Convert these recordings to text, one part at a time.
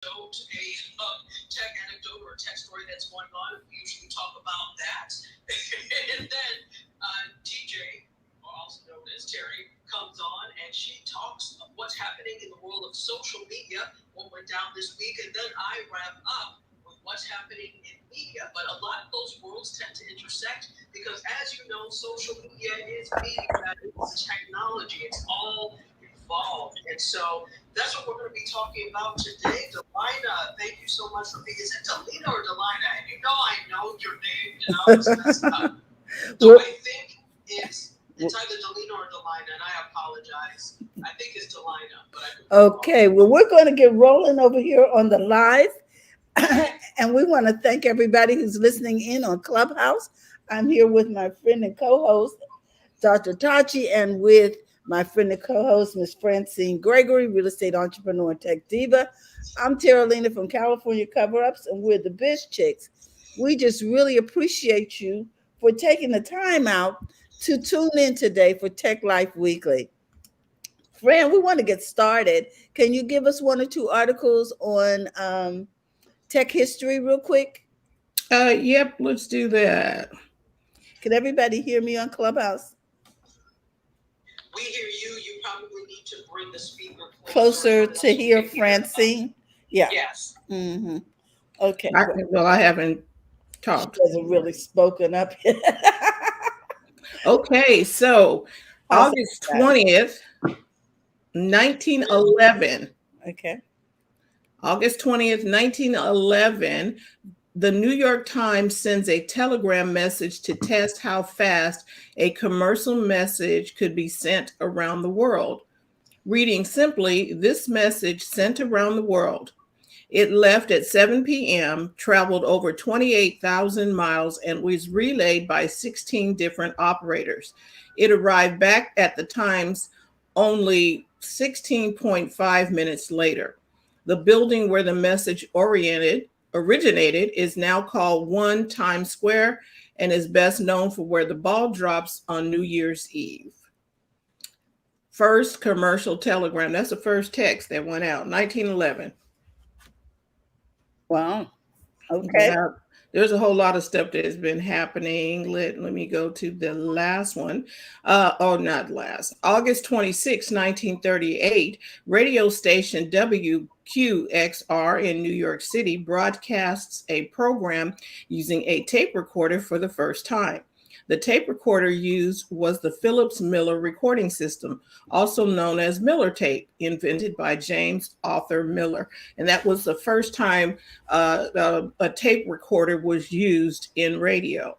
a tech anecdote or a tech story that's going on. We usually talk about that. And then DJ, also known as Terry, comes on and she talks of what's happening in the world of social media, what went down this week, and then I wrap up with what's happening in media. But a lot of those worlds tend to intersect because, as you know, social media is media, it's technology, it's all involved. And so that's what we're going to be talking about today. Delina, thank you so much for being. Is it Delina or Delina? And you know I know your name, and I was messed up. So I think it's either Delina or Delina, and I apologize. I think it's Delina, but I could be wrong. Okay, well, we're going to get rolling over here on the live. And we want to thank everybody who's listening in on Clubhouse. I'm here with my friend and co host, Dr. Tachi, and with my friend and co host, Miss Francine Gregory, real estate entrepreneur and tech diva. I'm Terralina from California Cover Ups, and we're the BizChicks. We just really appreciate you for taking the time out to tune in today for Tech Life Weekly. Fran, we want to get started. Can you give us one or two articles on tech history real quick? Yep, let's do that. Can everybody hear me on Clubhouse? We hear you. You probably need to bring the speaker Closer so to hear we can Francine? Yeah. Yes. Mm-hmm. Okay. Well, I haven't talked. She hasn't really spoken up yet. Okay, so How's August that? 20th, 1911. Okay. August 20th, 1911, the New York Times sends a telegram message to test how fast a commercial message could be sent around the world. Reading simply, this message sent around the world. It left at 7 p.m., traveled over 28,000 miles, and was relayed by 16 different operators. It arrived back at the Times only 16.5 minutes later. The building where the message originated is now called 1 Times Square and is best known for where the ball drops on New Year's Eve. First commercial telegram. That's the first text that went out, 1911. Wow. Okay. Yeah, there's a whole lot of stuff that has been happening. Let me go to the last one. Not last. August 26, 1938, radio station WQXR in New York City broadcasts a program using a tape recorder for the first time. The tape recorder used was the Phillips Miller recording system, also known as Miller tape, invented by James Arthur Miller. And that was the first time a tape recorder was used in radio.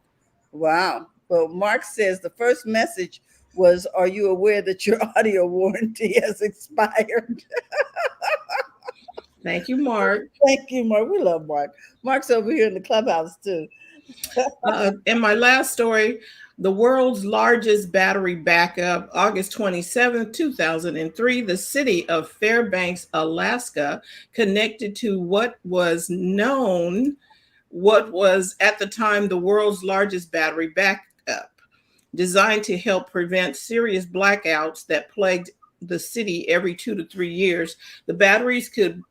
Wow. Well, Mark says the first message was, "Are you aware that your audio warranty has expired?" Thank you, Mark. Thank you, Mark. We love Mark. Mark's over here in the clubhouse too. And my last story, the world's largest battery backup, August 27, 2003, the city of Fairbanks, Alaska, connected to what was at the time the world's largest battery backup, designed to help prevent serious blackouts that plagued the city every 2 to 3 years. The batteries could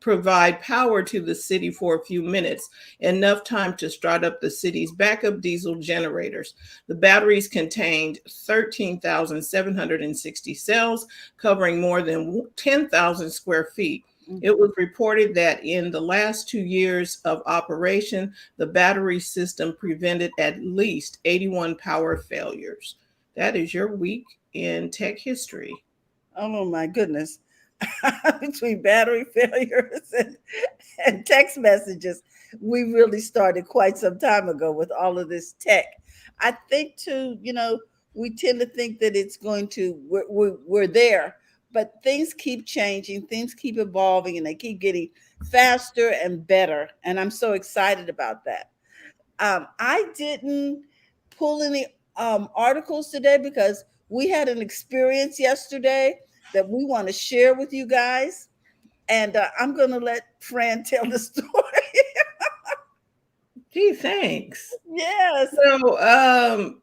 provide power to the city for a few minutes, enough time to start up the city's backup diesel generators. The batteries contained 13,760 cells, covering more than 10,000 square feet. It was reported that in the last 2 years of operation, the battery system prevented at least 81 power failures. That is your week in tech history. Oh my goodness. Between battery failures and text messages, we really started quite some time ago with all of this tech. I think too, we tend to think that it's going to, we're there, but things keep changing, things keep evolving, and they keep getting faster and better. And I'm so excited about that. I didn't pull any articles today because we had an experience yesterday that we want to share with you guys. And I'm going to let Fran tell the story. Gee, thanks. Yes. So,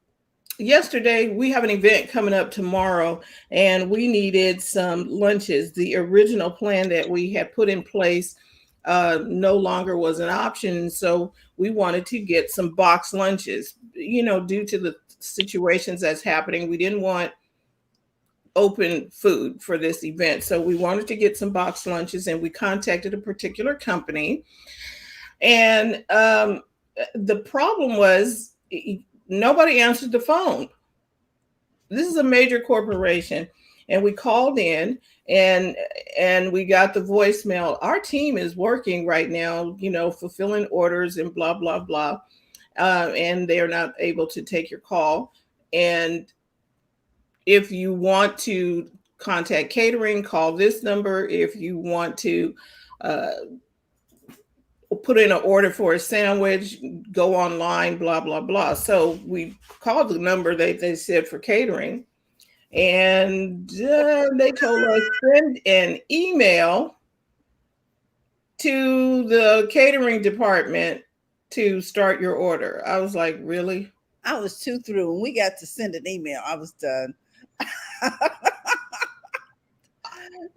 yesterday we have an event coming up tomorrow, and we needed some lunches. The original plan that we had put in place no longer was an option. So we wanted to get some box lunches, due to the situations that's happening. We didn't want open food for this event. So we wanted to get some box lunches, and we contacted a particular company. And the problem was nobody answered the phone. This is a major corporation, and we called in, and we got the voicemail. Our team is working right now, fulfilling orders and blah blah blah, and they are not able to take your call. And if you want to contact catering, call this number. If you want to put in an order for a sandwich, go online, blah blah blah. So we called the number they said for catering, and they told us send an email to the catering department to start your order. I was like, really? I was too through. When we got to send an email, I was done.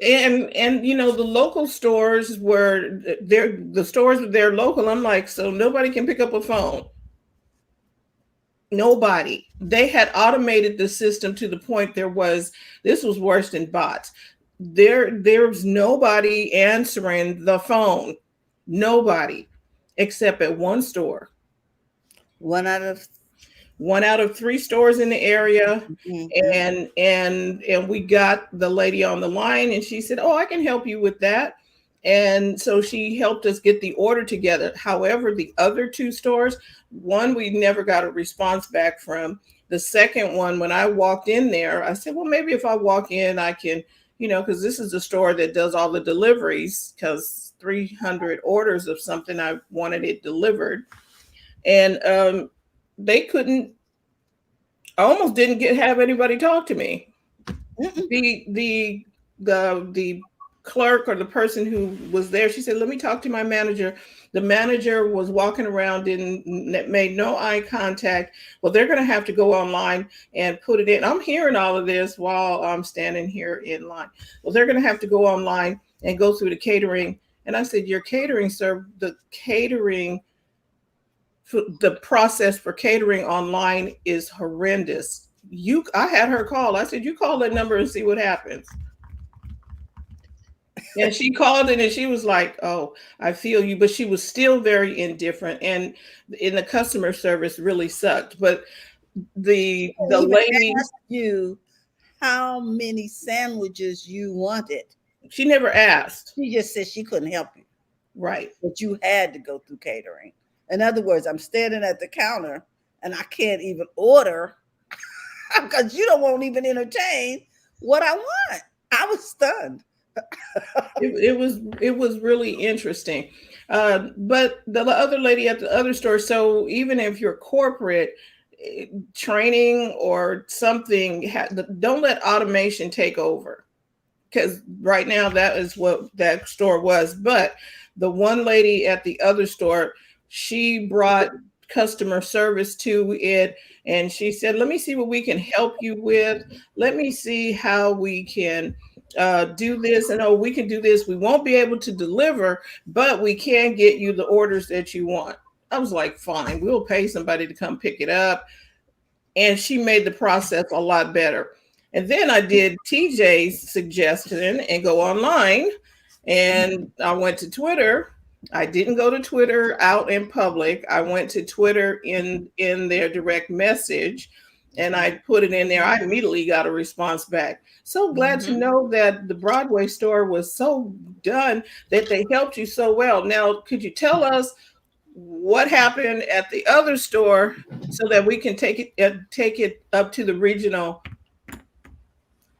And the local stores were there, the stores were there local. I'm like, so nobody can pick up a phone. Nobody. They had automated the system to the point this was worse than bots. There's nobody answering the phone. Nobody, except at one store. One out of 3 stores in the area. Mm-hmm. And we got the lady on the line, and she said, oh, I can help you with that. And so she helped us get the order together. However, the other 2 stores, one we never got a response back from. The second one, when I walked in there, I said, well, maybe if I walk in, I can, because this is a store that does all the deliveries, because 300 orders of something, I wanted it delivered. And they couldn't, I almost didn't have anybody talk to me. The clerk, or the person who was there, she said, let me talk to my manager. The manager was walking around and made no eye contact. Well, they're going to have to go online and put it in. I'm hearing all of this while I'm standing here in line. Well, they're going to have to go online and go through the catering. And I said, your catering, sir, the process for catering online is horrendous. I had her call. I said, you call that number and see what happens. And she called it, and she was like, oh, I feel you. But she was still very indifferent. And in the customer service really sucked. But the lady asked you how many sandwiches you wanted. She never asked. She just said she couldn't help you. Right. But you had to go through catering. In other words, I'm standing at the counter and I can't even order because you won't even entertain what I want. I was stunned. It was really interesting. But the other lady at the other store, so even if you're corporate, training or something, don't let automation take over, because right now that is what that store was. But the one lady at the other store, she brought customer service to it, and she said, let me see what we can help you with. Let me see how we can do this. And oh, we can do this. We won't be able to deliver, but we can get you the orders that you want. I was like, fine, we'll pay somebody to come pick it up. And she made the process a lot better. And then I did TJ's suggestion and go online, and I went to Twitter. I didn't go to Twitter out in public. I went to Twitter in their direct message, and I put it in there. I immediately got a response back. So glad to know that the Broadway store was so done that they helped you so well. Now, could you tell us what happened at the other store so that we can take it up to the regional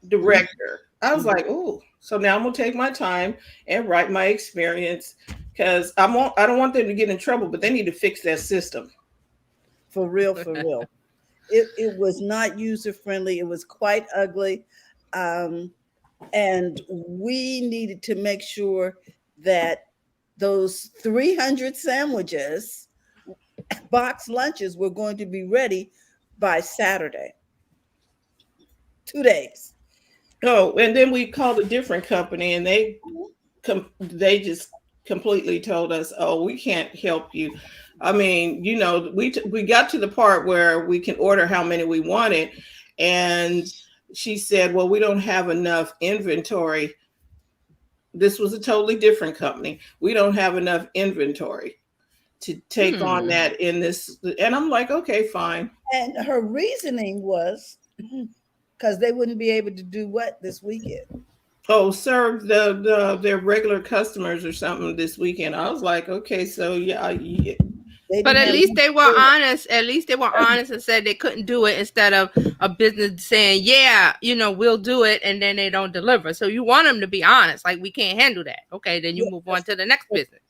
director? I was like, oh, so now I'm gonna take my time and write my experience, because I don't want them to get in trouble, but they need to fix that system. For real, for real. It was not user friendly. It was quite ugly. And we needed to make sure that those 300 sandwiches, box lunches, were going to be ready by Saturday. 2 days. Oh, and then we called a different company, and they just completely told us, "Oh, we can't help you." I mean, you know, we got to the part where we can order how many we wanted, and she said, "Well, we don't have enough inventory." This was a totally different company. We don't have enough inventory to take on that in this. And I'm like, okay, fine. And her reasoning was because they wouldn't be able to do what this weekend? Oh, serve their regular customers or something this weekend. I was like, okay, so yeah. But at least they were honest. At least they were honest and said they couldn't do it, instead of a business saying, yeah, you know, we'll do it, and then they don't deliver. So you want them to be honest. Like, we can't handle that. Okay, then you move on to the next business.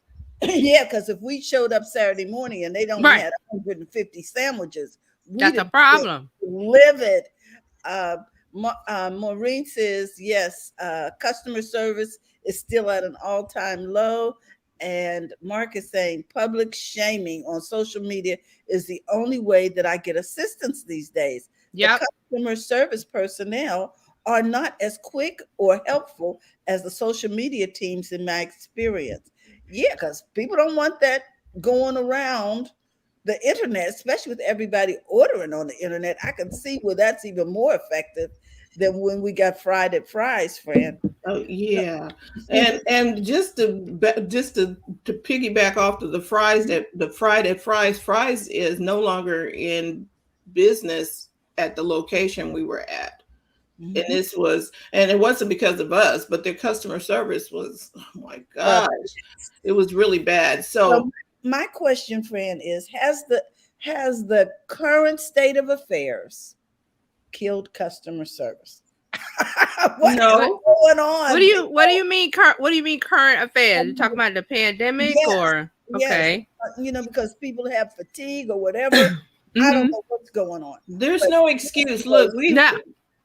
Yeah, because if we showed up Saturday morning and they only had 150 sandwiches, that's a problem. Livid. Maureen says, yes, customer service is still at an all-time low. And Mark is saying public shaming on social media is the only way that I get assistance these days. Yep. The customer service personnel are not as quick or helpful as the social media teams in my experience. Yeah, because people don't want that going around the internet, especially with everybody ordering on the internet. I can see where that's even more effective than when we got fried at fries, friend. Oh yeah, and just to piggyback off of the fries, that the fried at fries is no longer in business at the location we were at. Mm-hmm. And it wasn't because of us, but their customer service was, oh my gosh, it was really bad. So my question, friend, is has the current state of affairs killed customer service? What's going on? What do you mean current affairs? You talking about the pandemic? Yes, or okay? Yes. Because people have fatigue or whatever. I don't know what's going on. There's no excuse. Look,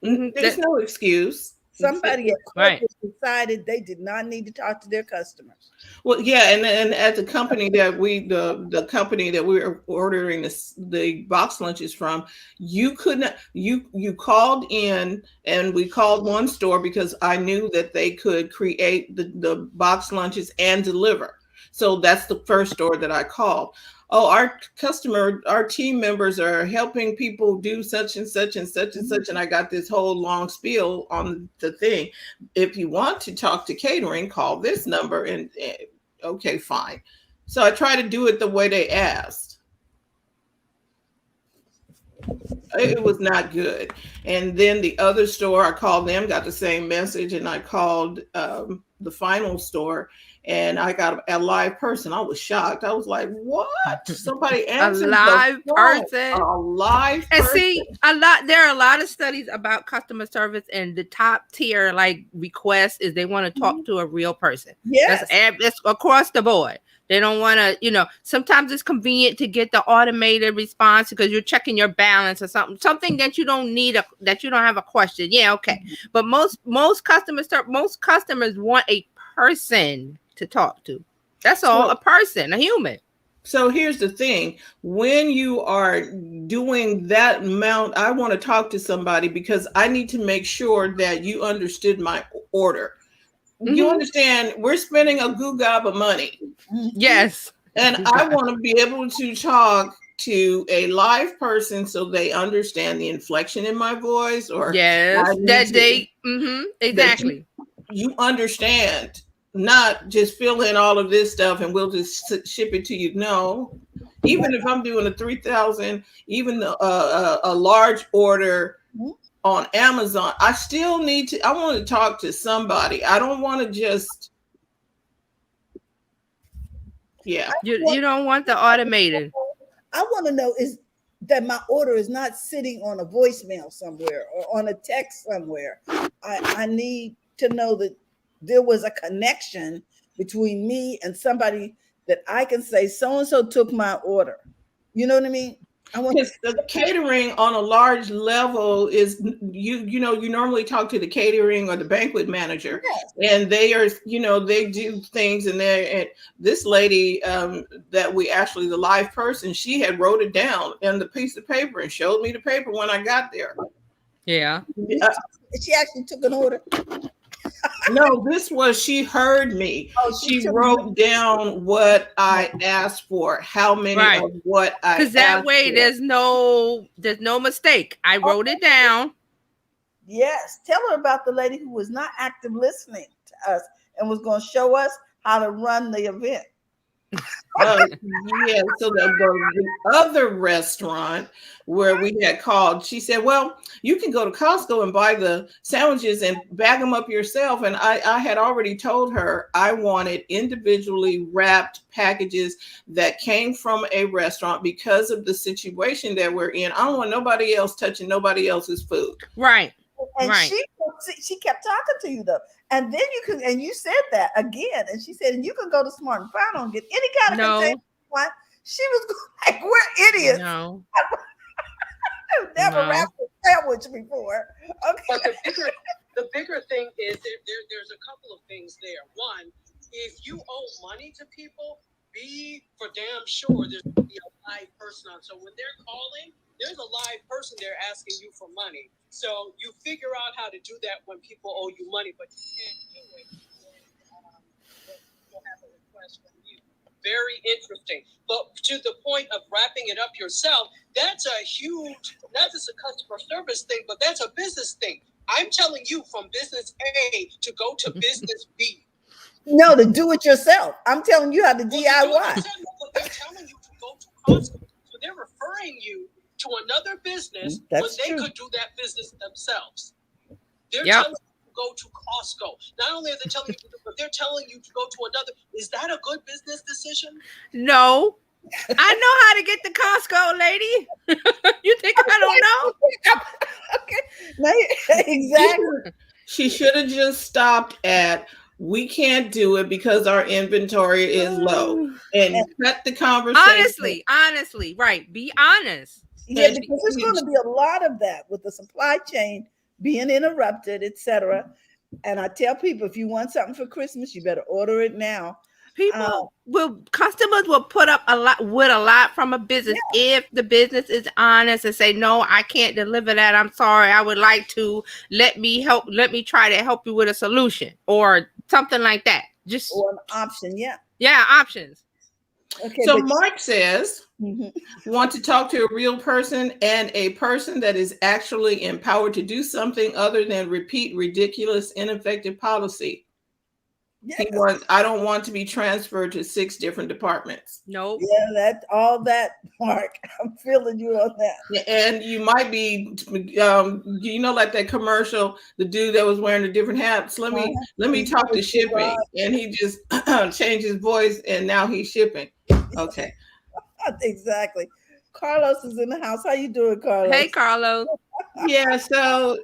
there's no excuse. Somebody at corporate decided they did not need to talk to their customers. Well, yeah, and at the company that the company that we were ordering the box lunches from, you couldn't. You called in, and we called one store because I knew that they could create the box lunches and deliver. So that's the first store that I called. Oh, our team members are helping people do such and such and such and such. And I got this whole long spiel on the thing. If you want to talk to catering, call this number. And okay, fine. So I try to do it the way they asked. It was not good. And then the other store, I called them, got the same message, and I called the final store, and I got a live person. I was shocked. I was like, what? Somebody answered a live person. A live person. And see, there are a lot of studies about customer service, and the top tier request is they want to talk to a real person. Yes. That's across the board. They don't want to, sometimes it's convenient to get the automated response because you're checking your balance or something that you don't need, that you don't have a question. Yeah, okay. But most customers want a person to talk to. That's all, a person, a human. So here's the thing. When you are doing that amount, I want to talk to somebody because I need to make sure that you understood my order. You understand, we're spending a goo gob of money. Yes. And I want to be able to talk to a live person so they understand the inflection in my voice, or exactly. You understand, not just fill in all of this stuff and we'll just ship it to you. No, even if I'm doing a 3,000, even a large order on Amazon, I still need to, I want to talk to somebody. I don't want to just, You don't want the automated. I want to know is that my order is not sitting on a voicemail somewhere or on a text somewhere. I need to know that there was a connection between me and somebody that I can say, so-and-so took my order. You know what I mean? Because the catering on a large level is you normally talk to the catering or the banquet manager, and they are, they do things, and this lady that we actually, the live person, she had wrote it down on the piece of paper and showed me the paper when I got there. Yeah. She actually took an order. No, this was she heard me. Oh, She took wrote down what I asked for, how many Right. of what I Because that asked way for. there's no mistake. I wrote it down. Yes, tell her about the lady who was not active listening to us and was going to show us how to run the event. Yeah, so the other restaurant where we had called, she said, well, you can go to Costco and buy the sandwiches and bag them up yourself. And I had already told her I wanted individually wrapped packages that came from a restaurant because of the situation that we're in. I don't want nobody else touching nobody else's food. Right. And Right. she kept talking to you though. And then you could, and you said that again. And she said, and you can go to Smart and Final and get any kind of container you want. She was like, we're idiots. No. I've never No. wrapped a sandwich before. Okay. But the bigger thing is there's a couple of things there. One, if you owe money to people, be for damn sure there's going to be a live person on. So when they're calling, there's a live person there asking you for money. So you figure out how to do that when people owe you money, but you can't do it when people have a request from you. Very interesting. But to the point of wrapping it up yourself, that's a huge, not just a customer service thing, but that's a business thing. I'm telling you from business A to go to business B. No, to do it yourself. I'm telling you how to DIY. But they're telling you to go to Costco. So they're referring you to another business when they could do that business themselves. They're telling you to go to Costco. Not only are they telling you to do it, but they're telling you to go to another. Is that a good business decision? No. I know how to get to Costco, lady. You think I don't know? Okay. Exactly. She should have just stopped at, we can't do it because our inventory is low, and cut the conversation. Honestly, right. Be honest. Yeah, because there's going to be a lot of that with the supply chain being interrupted, etc. And I tell people, if you want something for Christmas, you better order it now. Customers will put up a lot from a business if the business is honest and say, no, I can't deliver that. I'm sorry. I would like to let me try to help you with a solution or something like that. Just or an option, options. Okay, so Mark says, want to talk to a real person and a person that is actually empowered to do something other than repeat ridiculous, ineffective policy. He wants, I don't want to be transferred to 6 different departments. Nope. Yeah, Mark. I'm feeling you on that. And you might be, like that commercial, the dude that was wearing the different hats. Let me talk to shipping, and he just changed his voice, and now he's shipping. Okay. Exactly. Carlos is in the house. How you doing, Carlos? Hey, Carlos. Yeah. So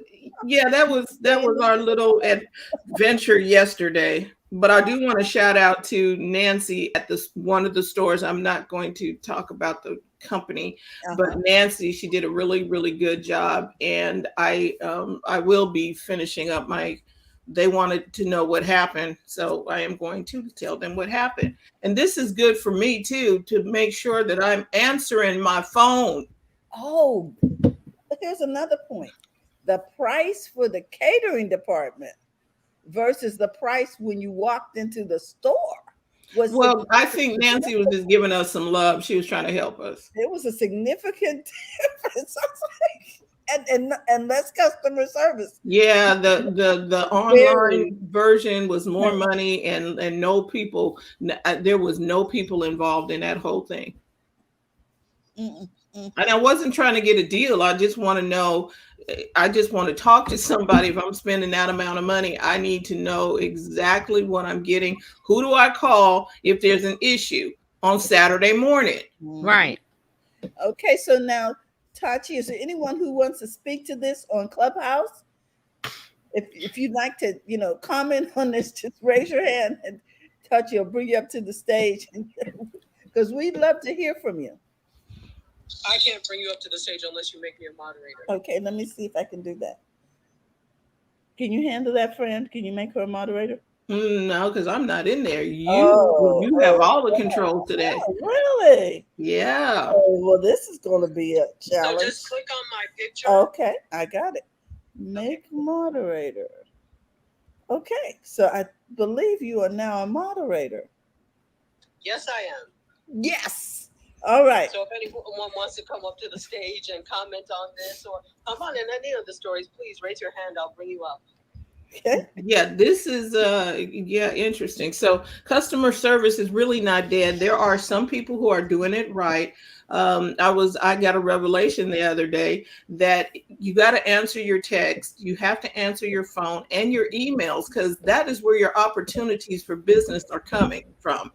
that was our little adventure yesterday. But I do want to shout out to Nancy at one of the stores. I'm not going to talk about the company, but Nancy, she did a really, really good job. And I will be finishing up they wanted to know what happened. So I am going to tell them what happened. And this is good for me too, to make sure that I'm answering my phone. Oh, here's another point. The price for the catering department versus the price when you walked into the store was I think Nancy was just giving us some love. She was trying to help us. It was a significant difference. And less customer service. Yeah, the online version was more money and no people. There was no people involved in that whole thing. And I wasn't trying to get a deal. I just want to know. I just want to talk to somebody. If I'm spending that amount of money, I need to know exactly what I'm getting. Who do I call if there's an issue on Saturday morning? Right. Okay, so now, Tachi, is there anyone who wants to speak to this on Clubhouse? If you'd like to, comment on this, just raise your hand and Tachi will bring you up to the stage because we'd love to hear from you. I can't bring you up to the stage unless you make me a moderator. Okay, let me see if I can do that. Can you handle that, friend? Can you make her a moderator? No, because I'm not in there. You have all the control today. Oh, really? Yeah. Oh, well, this is going to be a challenge. So just click on my picture. Okay, I got it. Make moderator. Okay, so I believe you are now a moderator. Yes, I am. Yes. All right. So if anyone wants to come up to the stage and comment on this or come on in any of the stories, please raise your hand. I'll bring you up. Okay. Yeah, this is interesting. So customer service is really not dead. There are some people who are doing it right. I got a revelation the other day that you got to answer your text, you have to answer your phone and your emails, because that is where your opportunities for business are coming from.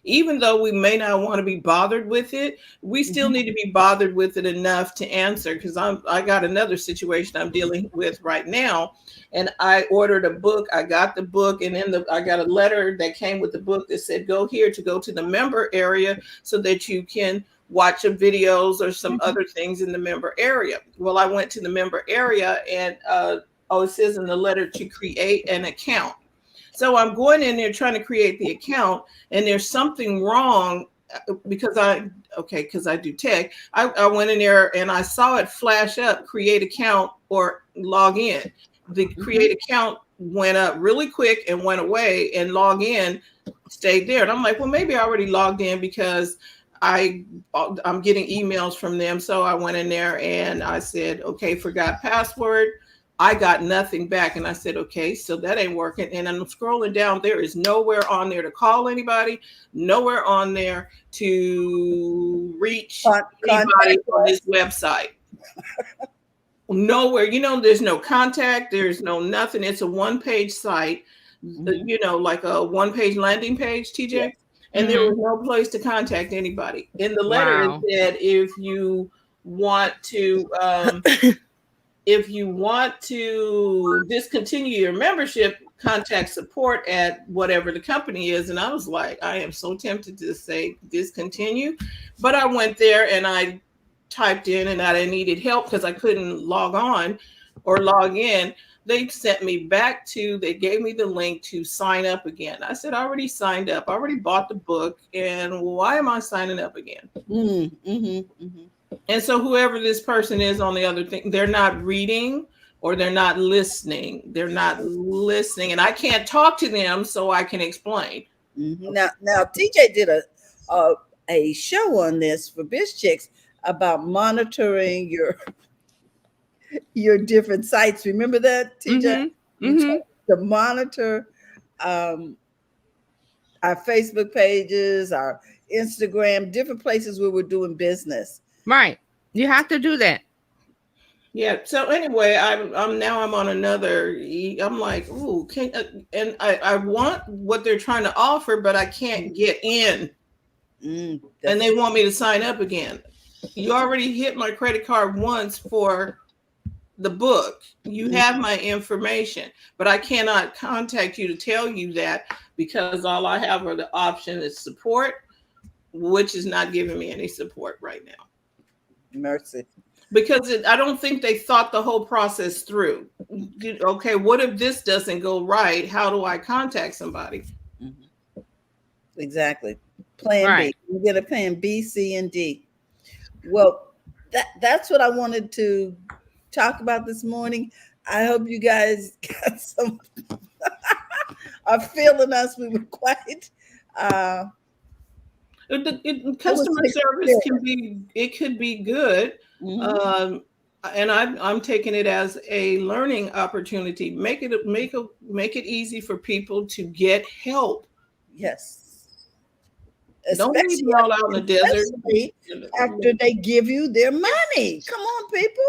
Even though we may not want to be bothered with it, we still need to be bothered with it enough to answer. Because I got another situation I'm dealing with right now, and I ordered a book. I got the book, and then I got a letter that came with the book that said, go here to go to the member area so that you can watch some videos or some other things in the member area. Well, I went to the member area, and it says in the letter to create an account. So I'm going in there trying to create the account, and there's something wrong because I do tech. I went in there and I saw it flash up, create account or log in. The create account went up really quick and went away, and log in stayed there. And I'm like, well, maybe I already logged in because I'm getting emails from them. So I went in there and I said, okay, forgot password. I got nothing back. And I said, okay, so that ain't working. And I'm scrolling down. There is nowhere on there to call anybody, nowhere on there to reach anybody on this website. Nowhere, there's no contact, there's no nothing. It's a one-page site, like a one-page landing page, TJ. Yeah. And there was no place to contact anybody. In the letter, it said, if you want to discontinue your membership, contact support at whatever the company is. And I was like, I am so tempted to say discontinue, but I went there and I typed in and I needed help because I couldn't log on or log in. They sent me they gave me the link to sign up again. I said, I already signed up. I already bought the book. And why am I signing up again? And so whoever this person is on the other thing, they're not reading or they're not listening. They're not listening. And I can't talk to them so I can explain. Now TJ did a show on this for BizChicks about monitoring your different sites. Remember that, TJ? To monitor our Facebook pages, our Instagram, different places where we're doing business. Right. You have to do that. Yeah. So anyway, I'm on another. I'm like, ooh, and I want what they're trying to offer, but I can't get in. And they want me to sign up again. You already hit my credit card once for the book. You have my information, but I cannot contact you to tell you that because all I have are the option is support, which is not giving me any support right now. Mercy. Because I don't think they thought the whole process through. Okay, what if this doesn't go right? How do I contact somebody? Exactly. Plan B. You get a plan B, C, and D. Well, that's what I wanted to talk about this morning. I hope you guys got some are feeling us. We were quite customer service could be good. And I'm taking it as a learning opportunity. Make it easy for people to get help. Yes. Don't leave them all out in the desert after they give you their money. Come on, people.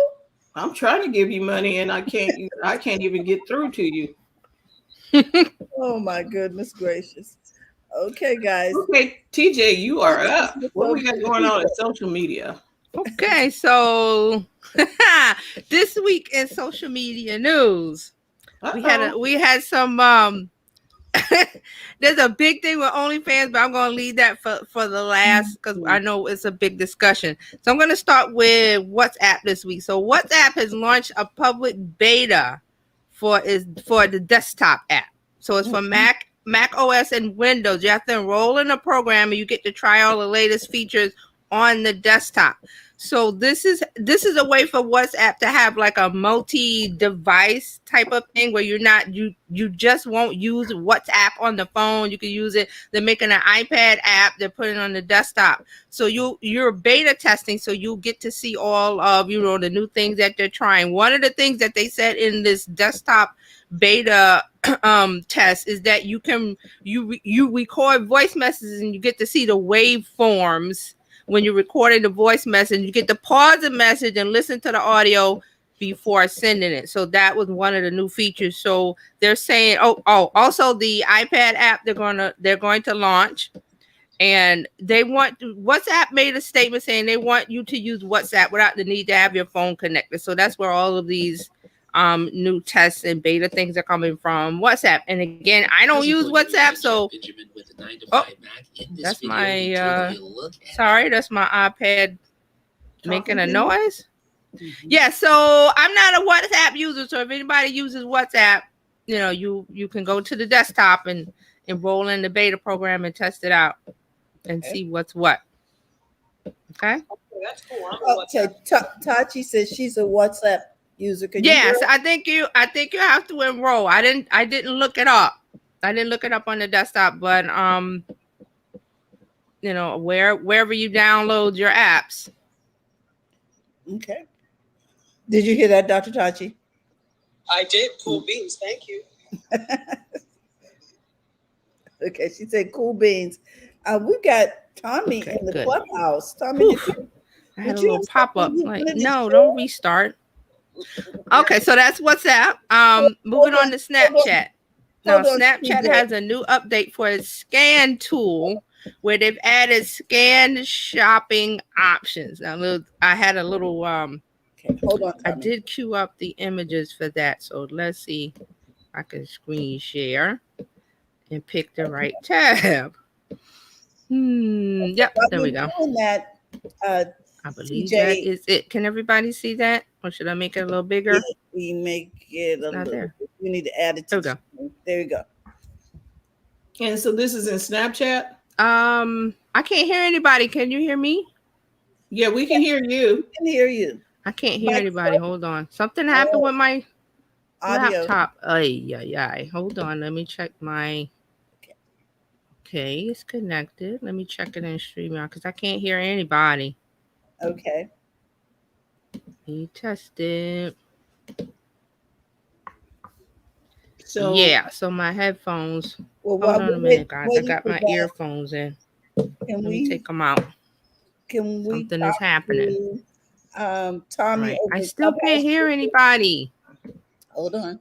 I'm trying to give you money and I can't even get through to you. Oh my goodness gracious. Okay, guys. Okay, TJ, you are up. What do we got going on in social media? Okay, so this week in social media news, we had some there's a big thing with OnlyFans, but I'm going to leave that for the last because I know it's a big discussion. So I'm going to start with WhatsApp this week. So WhatsApp has launched a public beta for the desktop app. So it's for Mac OS and Windows. You have to enroll in a program and you get to try all the latest features on the desktop. So this is a way for WhatsApp to have like a multi-device type of thing where you just won't use WhatsApp on the phone. You can use it. They're making an iPad app. They're putting it on the desktop. So you're beta testing. So you get to see all of the new things that they're trying. One of the things that they said in this desktop beta test is that you record voice messages and you get to see the waveforms when you're recording the voice message. You get to pause the message and listen to the audio before sending it. So that was one of the new features. So they're saying, also the iPad app they're going to launch, and WhatsApp made a statement saying they want you to use WhatsApp without the need to have your phone connected. So that's where all of these new tests and beta things are coming from WhatsApp. And again, I don't use WhatsApp, so that's my sorry, that's my iPad making a noise. Yeah, so I'm not a WhatsApp user, so if anybody uses WhatsApp, you can go to the desktop and enroll in the beta program and test it out and see what's what. Okay. That's cool. Okay, Tachi says she's a WhatsApp user. Yes, I think you have to enroll. I didn't look it up. I didn't look it up on the desktop, but wherever you download your apps. Okay. Did you hear that, Dr. Tachi? I did. Cool beans. Thank you. Okay, she said cool beans. We got Tommy in the clubhouse. Tommy, I had a little pop up. Like, no, don't restart. Okay, so that's WhatsApp. Moving on to Snapchat. Now, Snapchat has a new update for its scan tool where they've added scan shopping options. Now, I had a little okay, hold on, I did queue up the images for that. So let's see if I can screen share and pick the right tab. Yep, there we go. That, I believe that is it. Can everybody see that? Or should I make it a little bigger? Yeah, we make it a little there. We need to add it to there you go. And so this is in Snapchat? I can't hear anybody. Can you hear me? Yeah, we can hear you. We can hear you. I can't hear anybody. Hold on. Something happened with my audio. Laptop. Ay. Hold on. Let me check my. Okay, it's connected. Let me check it in StreamYard because I can't hear anybody. Okay. We tested. So yeah, so my headphones. Hold on a minute, guys. I got my earphones in. Let me take them out. Can we? Something is happening. Tommy, right. I still can't hear anybody. Hold on.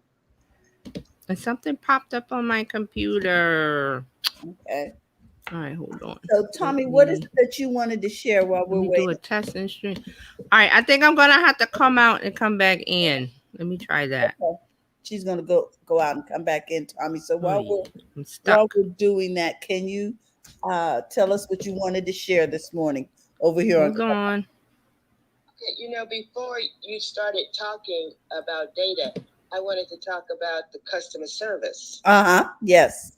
And something popped up on my computer. Okay. All right, hold on. So, Tommy, what is it that you wanted to share while we're waiting? Do a test and stream. All right, I think I'm gonna have to come out and come back in. Let me try that. Okay. She's gonna go out and come back in, Tommy. So while we're doing that, can you tell us what you wanted to share this morning over here? Hold on. Before you started talking about data, I wanted to talk about the customer service. Yes.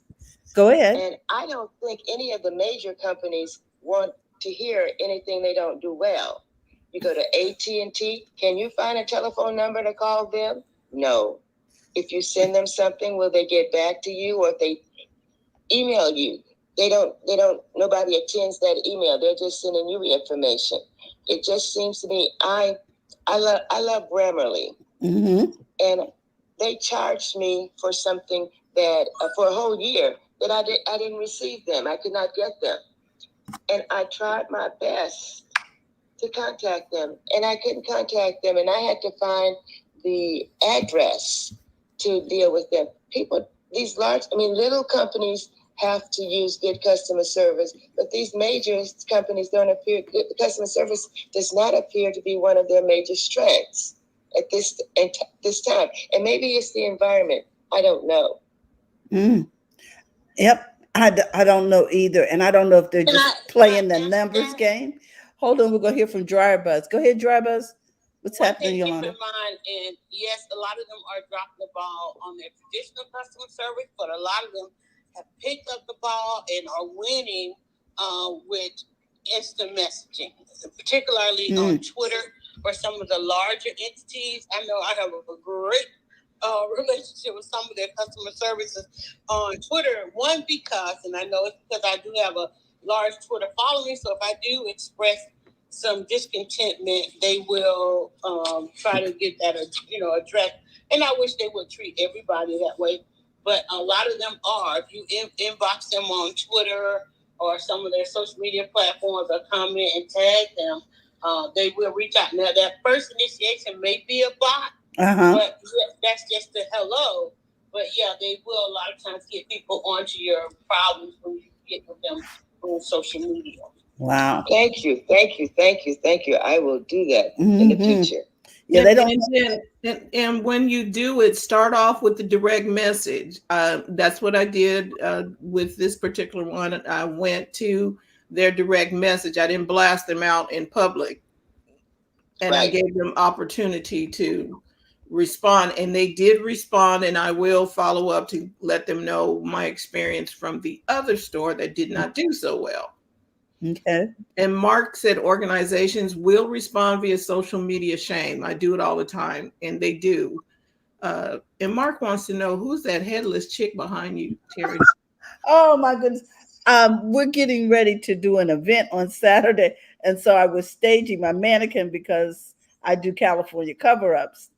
Go ahead. And I don't think any of the major companies want to hear anything they don't do well. You go to AT&T, can you find a telephone number to call them? No. If you send them something, will they get back to you? Or if they email you, nobody attends that email. They're just sending you information. It just seems to me, I love Grammarly. Mm-hmm. And they charged me for something that for a whole year that I didn't receive them. I could not get them. And I tried my best to contact them, and I couldn't contact them. And I had to find the address to deal with them. These little companies have to use good customer service, but these major companies customer service does not appear to be one of their major strengths at this time. And maybe it's the environment. I don't know. Yep. I don't know either. And I don't know if they're just playing the numbers game. Hold on, we're going to hear from Dryer Buzz. Go ahead, Dryer Buzz. What's happening, Yolanda? Keep in mind, and yes, a lot of them are dropping the ball on their traditional customer service, but a lot of them have picked up the ball and are winning with instant messaging, particularly on Twitter for some of the larger entities. I know I have a great relationship with some of their customer services on Twitter. One, because, and I know it's because I do have a large Twitter following, so if I do express some discontentment, they will try to get that addressed. And I wish they would treat everybody that way, but a lot of them are. If you inbox them on Twitter or some of their social media platforms, or comment and tag them, they will reach out. Now, that first initiation may be a bot, but that's just the hello. But yeah, they will a lot of times get people onto your problems when you get with them on social media. Wow. Thank you. I will do that in the future. Yeah, they don't. And when you do it, start off with the direct message. That's what I did with this particular one. I went to their direct message. I didn't blast them out in public, and I gave them opportunity to respond, and they did respond. And I will follow up to let them know my experience from the other store that did not do so well. Okay. And Mark said organizations will respond via social media shame. I do it all the time, and they do. And Mark wants to know, who's that headless chick behind you, Terry? Oh my goodness. We're getting ready to do an event on Saturday. And so I was staging my mannequin because I do California cover-ups.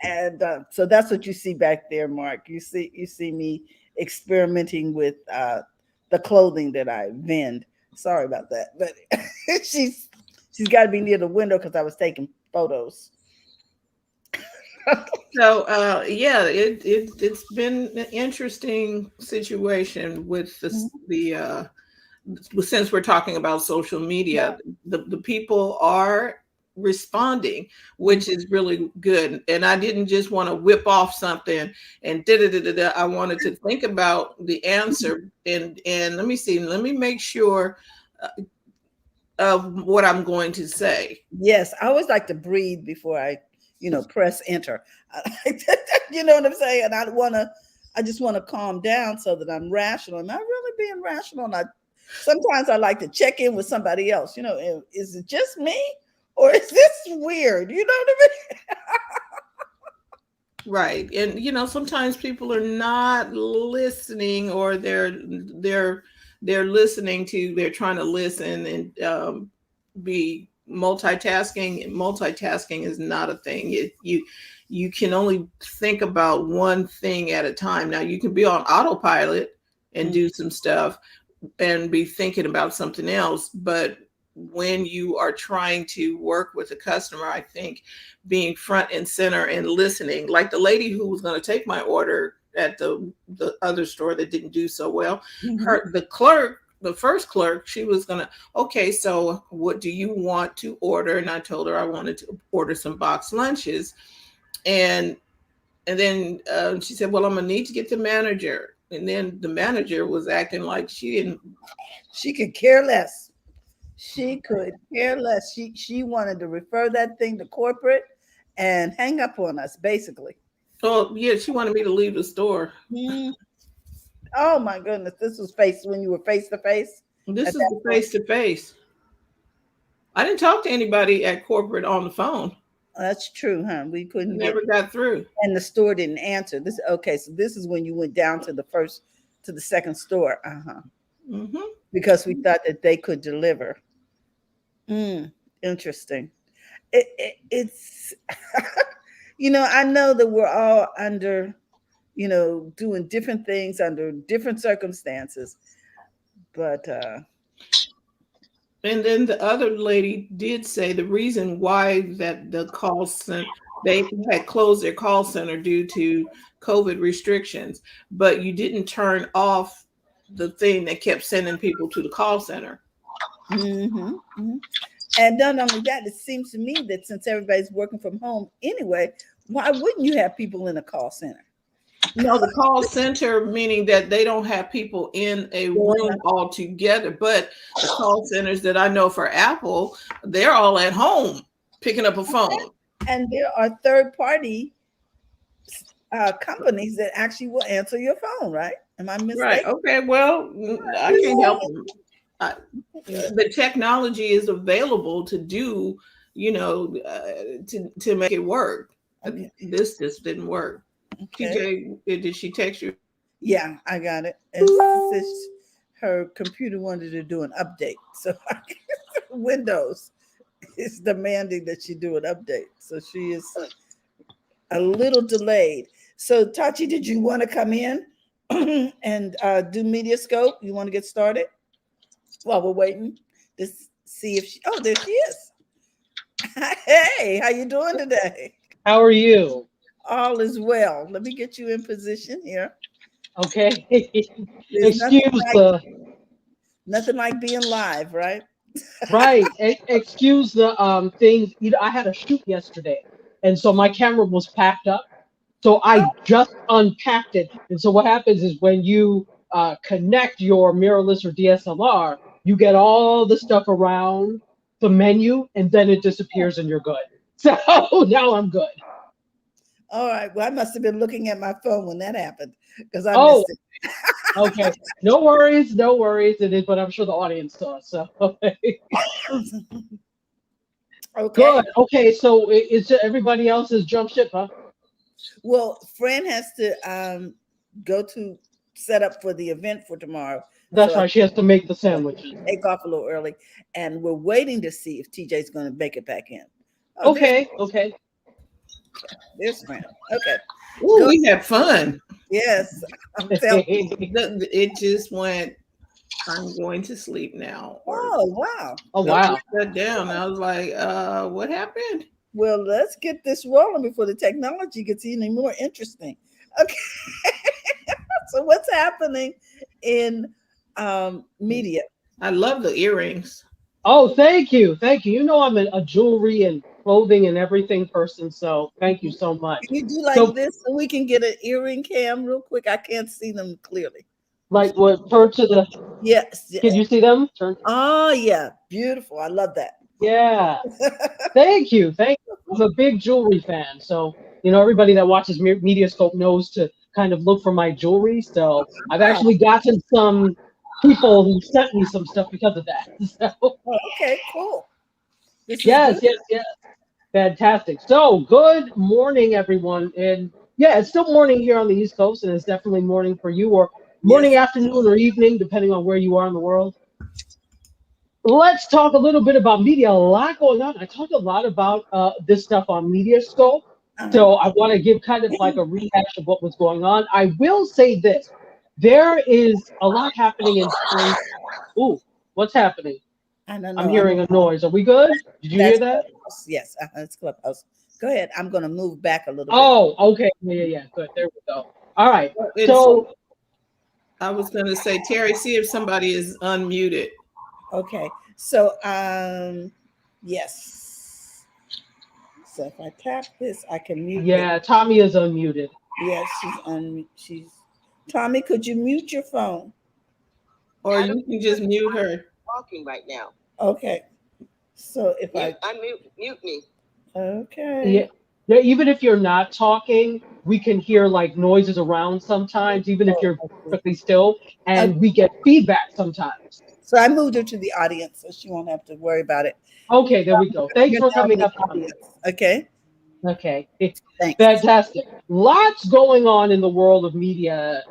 And so that's what you see back there, Mark. You see me experimenting with the clothing that I vend. Sorry about that, but she's got to be near the window because I was taking photos. So yeah, it's been an interesting situation with the since we're talking about social media, the people are responding, which is really good. And I didn't just want to whip off something and I wanted to think about the answer and let me make sure of what I'm going to say. Yes, I always like to breathe before I, press enter. You know what I'm saying? And I just want to calm down so that I'm rational. Am I really being rational? And sometimes I like to check in with somebody else. Is it just me or is this weird? You know what I mean? Right. And sometimes people are not listening, or they're listening to, they're trying to listen and be multitasking. Multitasking is not a thing. You can only think about one thing at a time. Now you can be on autopilot and do some stuff and be thinking about something else, but when you are trying to work with a customer, I think being front and center and listening, like the lady who was going to take my order at the other store that didn't do so well, the first clerk, she was going to, okay, so what do you want to order? And I told her I wanted to order some boxed lunches. And then she said, well, I'm going to need to get the manager. And then the manager was acting like she could care less. She could care less. She wanted to refer that thing to corporate and hang up on us, basically. Oh, yeah, she wanted me to leave the store. Oh my goodness. This was when you were face to face? This is the face to face. I didn't talk to anybody at corporate on the phone. That's true, huh? We couldn't never got through. And the store didn't answer. So this is when you went down to the second store. Because we thought that they could deliver. Interesting. It's I know that we're all under, doing different things under different circumstances, but and then the other lady did say the reason why that the call center, they had closed their call center due to COVID restrictions, but you didn't turn off the thing that kept sending people to the call center. And not only that, it seems to me that since everybody's working from home anyway, why wouldn't you have people in a call center? No, the call center, meaning that they don't have people in a room all together, but the call centers that I know for Apple, they're all at home picking up a phone. And there are third-party companies that actually will answer your phone, right? Am I mistaken? Right. Okay. Well, I can't help them. The technology is available to do, to make it work. Okay. This just didn't work. Okay. TJ, did she text you? Yeah, I got it. It says her computer wanted to do an update. So Windows is demanding that she do an update. So she is a little delayed. So Tachi, did you want to come in and do Mediascope? You want to get started while we're waiting to see if she, oh, there she is. Hey, how you doing today? How are you? All is well. Let me get you in position here. Okay. There's Excuse nothing like being live, right? right. Excuse the thing. I had a shoot yesterday, and so my camera was packed up. So I just unpacked it. And so what happens is when you connect your mirrorless or DSLR, you get all the stuff around the menu, and then it disappears, and you're good. So now I'm good. All right. Well, I must have been looking at my phone when that happened because I Oh, missed it. okay. No worries. No worries. It is, but I'm sure the audience saw. So Okay. good. Okay. So it's everybody else has jumped ship, huh? Well, Fran has to go to set up for the event for tomorrow. That's So right. She has to make the sandwiches. Take off a little early, and we're waiting to see if TJ's going to make it back in. Oh, okay. Okay. There's Fran. Okay. Ooh, we had fun. Yes. I'm telling you. It just went, I'm going to sleep now. Oh, wow. Oh, wow. Shut down. I was like, what happened? Well, let's get this rolling before the technology gets any more interesting. Okay. So what's happening in media? I love the earrings. Oh, thank you. Thank you. You know, I'm a jewelry and clothing and everything person. So thank you so much. Can you do like this so we can get an earring cam real quick? I can't see them clearly. Like what? Turn to the. Yes. Can you see them? Turn. Oh, yeah. Beautiful. I love that. Yeah. Thank you. Thank you. I'm a big jewelry fan. So, everybody that watches Mediascope knows to kind of look for my jewelry. So I've actually gotten some people who sent me some stuff because of that. So, okay, cool. Yes. Fantastic. So good morning, everyone. And yeah, it's still morning here on the East Coast, and it's definitely morning for you, or morning, afternoon, or evening, depending on where you are in the world. Let's talk a little bit about media. A lot going on. I talked a lot about this stuff on Mediascope. So I want to give kind of like a rehash of what was going on. I will say this. There is a lot happening in terms. Ooh, what's happening? I don't know. I'm hearing a noise. Are we good? Did you hear that? Clubhouse. Yes, it's Clubhouse. Go ahead. I'm going to move back a little bit. Oh, okay. Yeah. Good. There we go. All right. So I was going to say, Terry, see if somebody is unmuted. Okay. So, yes. So if I tap this, I can mute. Yeah, Tommy is unmuted. Yes, she's Tommy, could you mute your phone? Or you can just mute her. Talking right now. Okay. So if mute me. Okay. Yeah, even if you're not talking, we can hear like noises around sometimes, even if you're perfectly still, and we get feedback sometimes. So I moved her to the audience, so she won't have to worry about it. Okay, there we go. Thanks for coming up. Okay. Okay. Thanks. Fantastic. Lots going on in the world of media,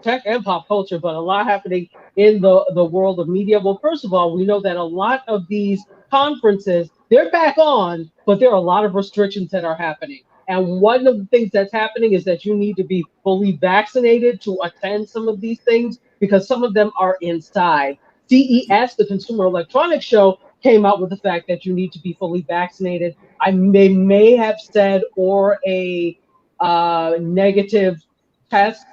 tech and pop culture, but a lot happening in the world of media. Well, first of all, we know that a lot of these conferences, they're back on, but there are a lot of restrictions that are happening. And one of the things that's happening is that you need to be fully vaccinated to attend some of these things because some of them are inside. CES, the Consumer Electronics Show, came out with the fact that you need to be fully vaccinated. They may have said or a negative test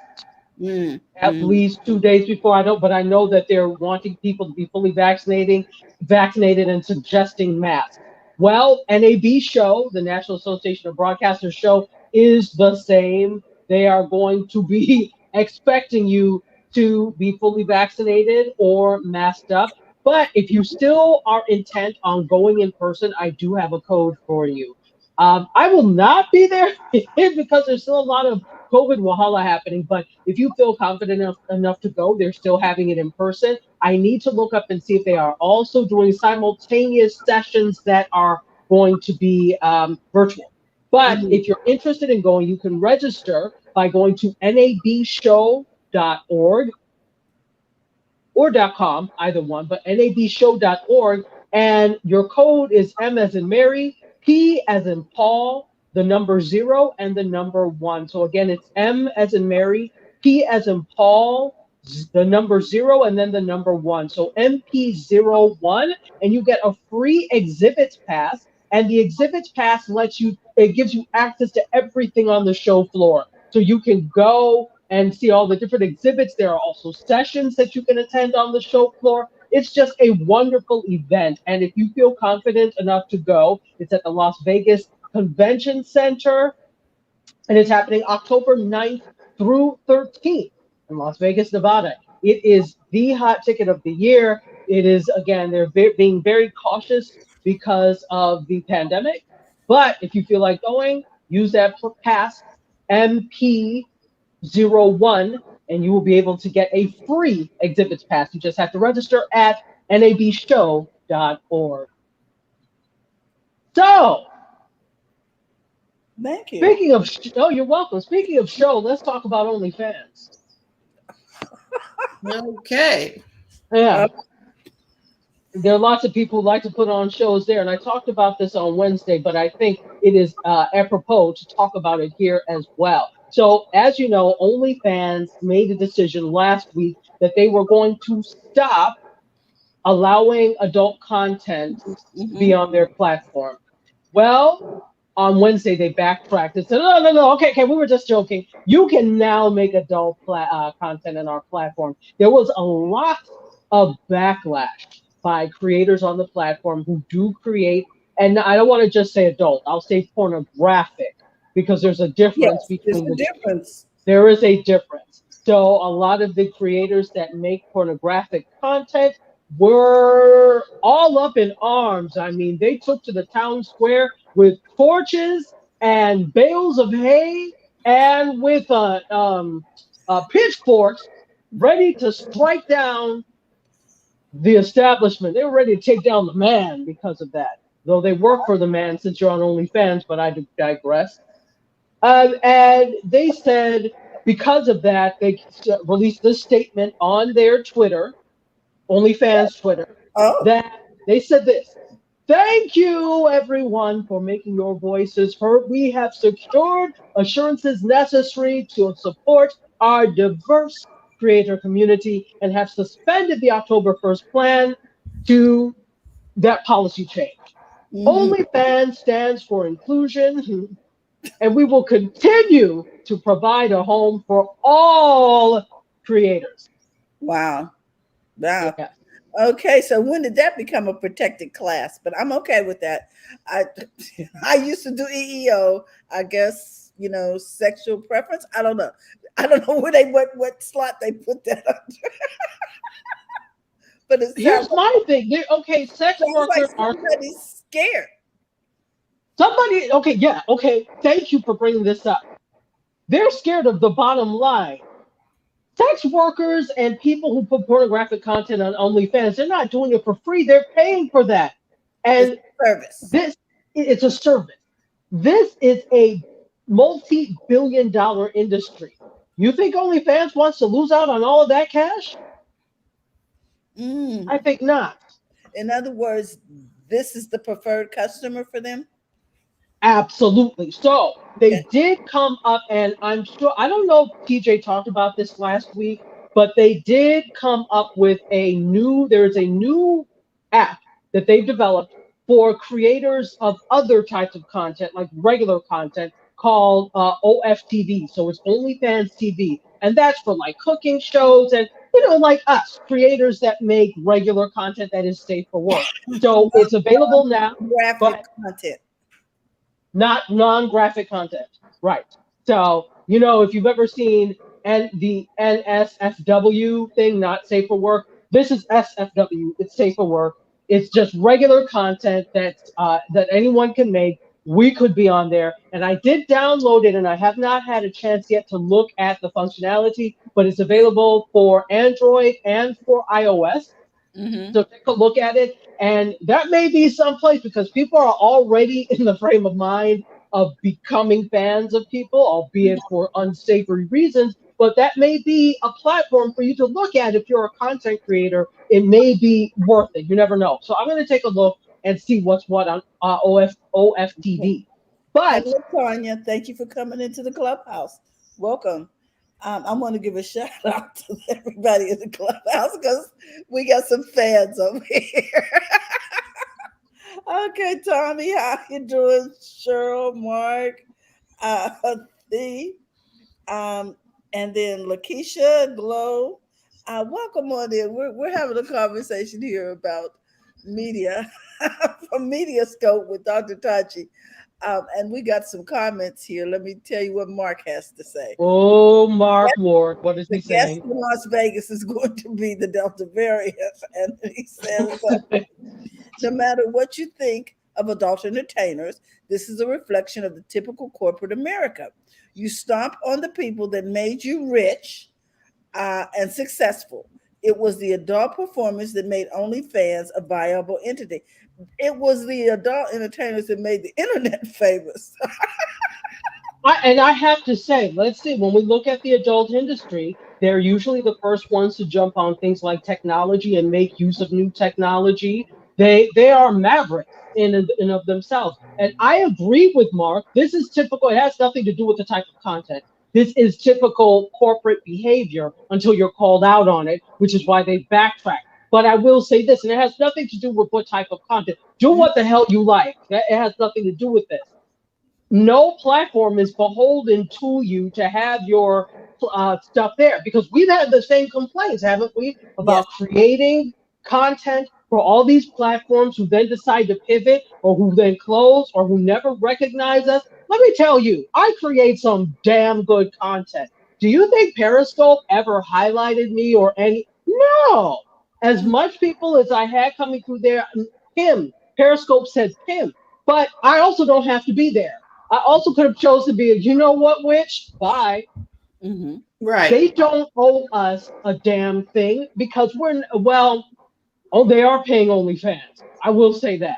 at least 2 days before. But I know that they're wanting people to be fully vaccinated and suggesting masks. Well, NAB show, the National Association of Broadcasters show, is the same. They are going to be expecting you to be fully vaccinated or masked up. But if you still are intent on going in person, I do have a code for you. I will not be there because there's still a lot of COVID Wahala happening, but if you feel confident enough to go, they're still having it in person. I need to look up and see if they are also doing simultaneous sessions that are going to be virtual. But Mhm. if you're interested in going, you can register by going to nabshow.org or .com, either one, but nabshow.org, and your code is M as in Mary, P as in Paul, the number 0, and the number 1. So again, it's M as in Mary, P as in Paul, the number 0, and then the number 1. So MP01, and you get a free exhibits pass, and the exhibits pass it gives you access to everything on the show floor. So you can go and see all the different exhibits. There are also sessions that you can attend on the show floor. It's just a wonderful event. And if you feel confident enough to go, it's at the Las Vegas Convention Center, and it's happening October 9th through 13th in Las Vegas, Nevada. It is the hot ticket of the year. It is, again, they're being very cautious because of the pandemic. But if you feel like going, use that pass, MP01, and you will be able to get a free exhibits pass. You just have to register at nabshow.org. So, Thank you. speaking of, you're welcome. Speaking of show, let's talk about OnlyFans. Okay. Yeah. There are lots of people who like to put on shows there, and I talked about this on Wednesday, but I think it is apropos to talk about it here as well. So, as you know, OnlyFans made a decision last week that they were going to stop allowing adult content to be on their platform. Well, on Wednesday they backtracked and said, no, okay, we were just joking. You can now make adult content on our platform. There was a lot of backlash by creators on the platform who do create, and I don't want to just say adult, I'll say pornographic, because there's a difference between the difference. There is a difference. So a lot of the creators that make pornographic content were all up in arms. I mean, they took to the town square with torches and bales of hay and with pitchforks, ready to strike down the establishment. They were ready to take down the man because of that. Though they work for the man, since you're on OnlyFans, but I digress. And they said because of that, they released this statement on their Twitter, OnlyFans Twitter, that they said this: "Thank you, everyone, for making your voices heard. We have secured assurances necessary to support our diverse creator community and have suspended the October 1st plan to that policy change. OnlyFans stands for inclusion, and we will continue to provide a home for all creators." Wow. Yeah. Okay, so when did that become a protected class? But I'm okay with that. I used to do EEO. I guess, sexual preference. I don't know. I don't know what slot they put that under. But here's my thing. Sex workers are somebody's scared. Okay. Thank you for bringing this up. They're scared of the bottom line. Sex workers and people who put pornographic content on OnlyFans, they're not doing it for free. They're paying for that. And it's a service. This is a multi-billion-dollar industry. You think OnlyFans wants to lose out on all of that cash? I think not. In other words, this is the preferred customer for them? Absolutely. So they did come up, and I'm sure, I don't know if TJ talked about this last week, but they did come up with there's a new app that they've developed for creators of other types of content, like regular content, called OFTV. So it's OnlyFans TV. And that's for like cooking shows and, like us, creators that make regular content that is safe for work. So it's available now. Graphic content. Not non-graphic content. Right. So, if you've ever seen the NSFW thing, not safe for work, this is SFW. It's safe for work. It's just regular content that anyone can make. we could be on there. And I did download it, and I have not had a chance yet to look at the functionality, but it's available for Android and for iOS. Mm-hmm. So take a look at it, and that may be someplace because people are already in the frame of mind of becoming fans of people, albeit for unsavory reasons. But that may be a platform for you to look at if you're a content creator. It may be worth it. You never know. So I'm going to take a look and see what's what on OFTV. But Hello, Tanya. Thank you for coming into the clubhouse. Welcome. I want to give a shout out to everybody in the clubhouse because we got some fans over here. Okay, Tommy, how you doing? Cheryl, Mark, uh, the, um, and then Lakeisha, Glow. Welcome on in. We're having a conversation here about media from Media Scope with Dr. Tachi. And we got some comments here. Let me tell you what Mark has to say. oh, Mark Ward, what is The he guest saying? in Las Vegas is going to be the Delta variant. And he says, no matter what you think of adult entertainers, this is a reflection of the typical corporate America. You stomp on the people that made you rich and successful. It was the adult performance that made OnlyFans a viable entity. It was the adult entertainers that made the internet famous. And I have to say, let's see, when we look at the adult industry, they're usually the first ones to jump on things like technology and make use of new technology. They are mavericks in of themselves. And I agree with Mark. This is typical. It has nothing to do with the type of content. This is typical corporate behavior until you're called out on it, which is why they backtrack. But I will say this, and it has nothing to do with what type of content. Do what the hell you like. It has nothing to do with this. No platform is beholden to you to have your stuff there because we've had the same complaints, haven't we, Yes. about creating content for all these platforms who then decide to pivot or who then close or who never recognize us. Let me tell you, I create some damn good content. Do you think Periscope ever highlighted me or any? No. As much people as I had coming through there, Periscope said Pim, but I also don't have to be there. I also could have chosen to be a, you know what, witch? Bye. Mm-hmm. Right. They don't owe us a damn thing because they are paying OnlyFans. I will say that.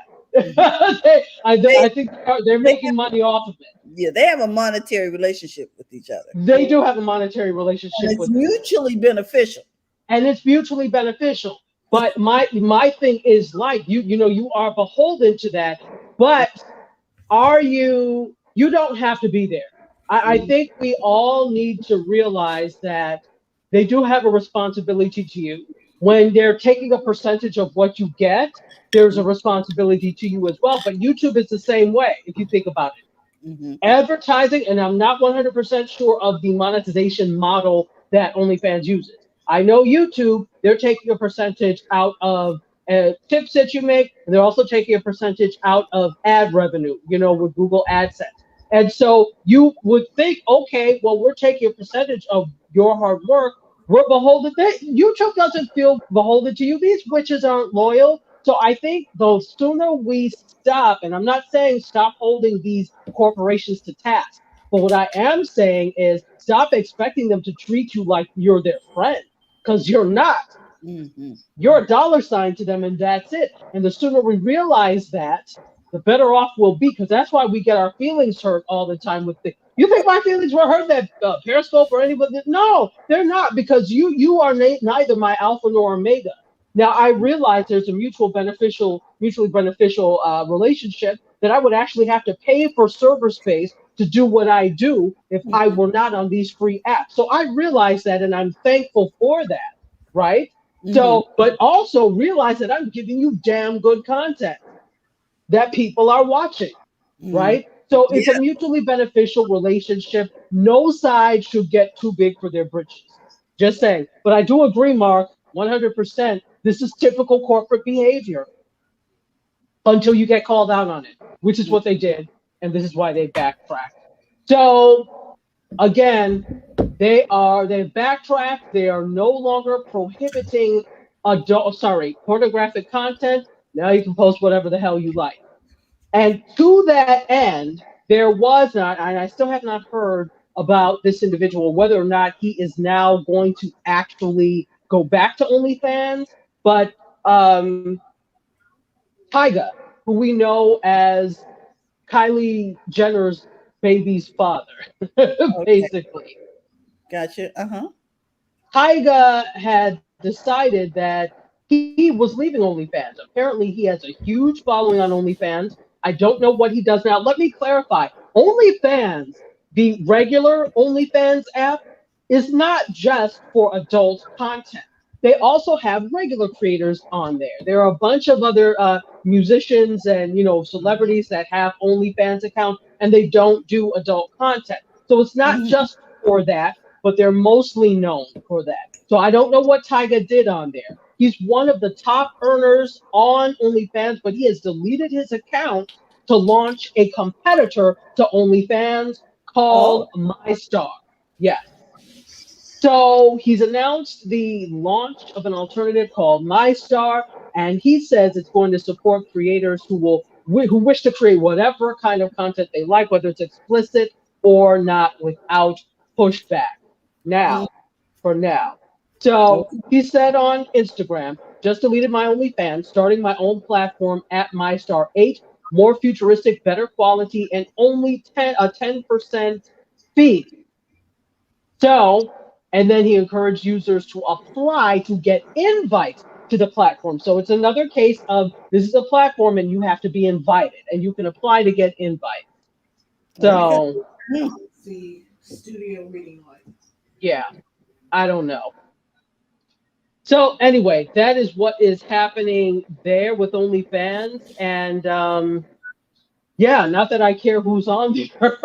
I think they're making money off of it. Yeah, they have a monetary relationship with each other. They do have a monetary And relationship it's with it. mutually beneficial. And it's mutually beneficial. But my thing is like you are beholden to that, but you don't have to be there. I think we all need to realize that they do have a responsibility to you. When they're taking a percentage of what you get, there's a responsibility to you as well. But YouTube is the same way, if you think about it. Mm-hmm. Advertising, and I'm not 100% sure of the monetization model that OnlyFans uses. I know YouTube, they're taking a percentage out of tips that you make, and they're also taking a percentage out of ad revenue, with Google AdSense. And so you would think, okay, well, we're taking a percentage of your hard work. We're beholden. YouTube doesn't feel beholden to you. These witches aren't loyal. So I think the sooner we stop, and I'm not saying stop holding these corporations to task, but what I am saying is stop expecting them to treat you like you're their friend, because you're not. Mm-hmm. You're a dollar sign to them, and that's it. And the sooner we realize that, the better off we'll be, because that's why we get our feelings hurt all the time with things. You think my feelings were hurt that Periscope or anybody? No, they're not, because you are neither my alpha nor omega. Now I realize there's a mutually beneficial relationship that I would actually have to pay for server space to do what I do if I were not on these free apps. So I realize that, and I'm thankful for that, right? Mm-hmm. So, but also realize that I'm giving you damn good content that people are watching, right? So it's a mutually beneficial relationship. No side should get too big for their britches. Just saying. But I do agree, Mark, 100%. This is typical corporate behavior until you get called out on it, which is what they did. And this is why they backtracked. So again, they backtracked. They are no longer prohibiting pornographic content. Now you can post whatever the hell you like. And to that end, there was not, and I still have not heard about this individual, whether or not he is now going to actually go back to OnlyFans, but um, Tyga, who we know as Kylie Jenner's baby's father, Okay. basically. Gotcha. Uh-huh. Tyga had decided that he was leaving OnlyFans. Apparently, he has a huge following on OnlyFans. I don't know what he does now. Let me clarify. OnlyFans, the regular OnlyFans app, is not just for adult content. They also have regular creators on there. There are a bunch of other musicians and celebrities that have OnlyFans accounts, and they don't do adult content. So it's not Mhm. just for that, but they're mostly known for that. So I don't know what Tyga did on there. He's one of the top earners on OnlyFans, but he has deleted his account to launch a competitor to OnlyFans called Oh. MyStar. Yes. So he's announced the launch of an alternative called MyStar, and he says it's going to support creators who wish to create whatever kind of content they like, whether it's explicit or not, without pushback. Mm. Now, for now. So Okay. he said on Instagram, just deleted my OnlyFans, starting my own platform at MyStar 8, more futuristic, better quality, and only 10% fee. So, and then he encouraged users to apply to get invites to the platform. So it's another case of this is a platform and you have to be invited and you can apply to get invites. Okay. So, Mm. yeah, I don't know. So anyway, that is what is happening there with OnlyFans, and yeah, not that I care who's on there,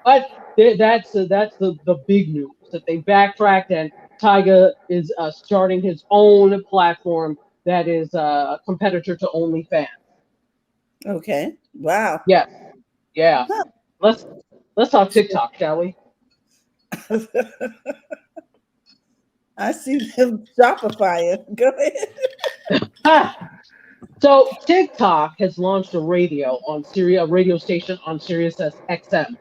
but that's the big news that they backtracked and Tyga is starting his own platform that is a competitor to OnlyFans. Okay. Wow. Yes, yeah. Huh. Let's let's talk TikTok, shall we? I see them Shopify. Go ahead. Ah, so TikTok has launched a radio station on Sirius XM.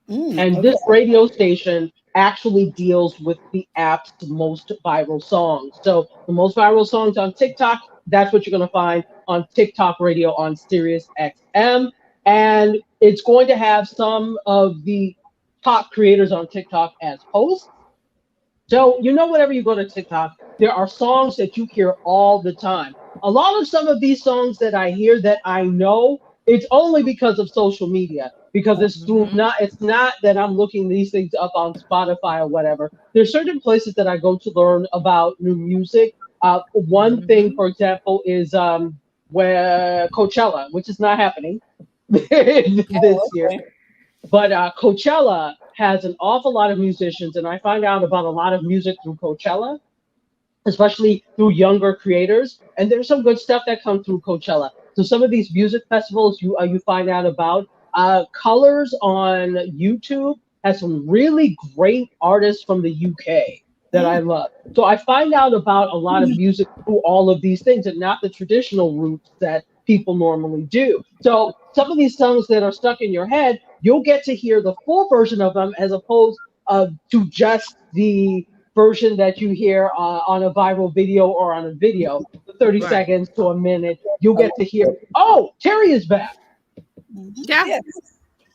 Mm, And okay. this radio station actually deals with the app's most viral songs. So the most viral songs on TikTok, that's what you're going to find on TikTok radio on Sirius XM. And it's going to have some of the top creators on TikTok as hosts. So, whenever you go to TikTok, there are songs that you hear all the time. A lot of some of these songs that I hear that I know, it's only because of social media. Because Mhm. it's not that I'm looking these things up on Spotify or whatever. There's certain places that I go to learn about new music. One thing, Mhm. for example, is where Coachella, which is not happening this Oh, year. okay. But Coachella has an awful lot of musicians, and I find out about a lot of music through Coachella, especially through younger creators. And there's some good stuff that comes through Coachella. So some of these music festivals you find out about. Colors on YouTube has some really great artists from the UK that I Mm. love. So I find out about a lot of music through all of these things and not the traditional routes that people normally do. So some of these songs that are stuck in your head, you'll get to hear the full version of them as opposed to just the version that you hear on a viral video or on a video, 30 Right. seconds to a minute. You'll I get to hear, oh, Terry is back. Mhm. Yeah. Yes.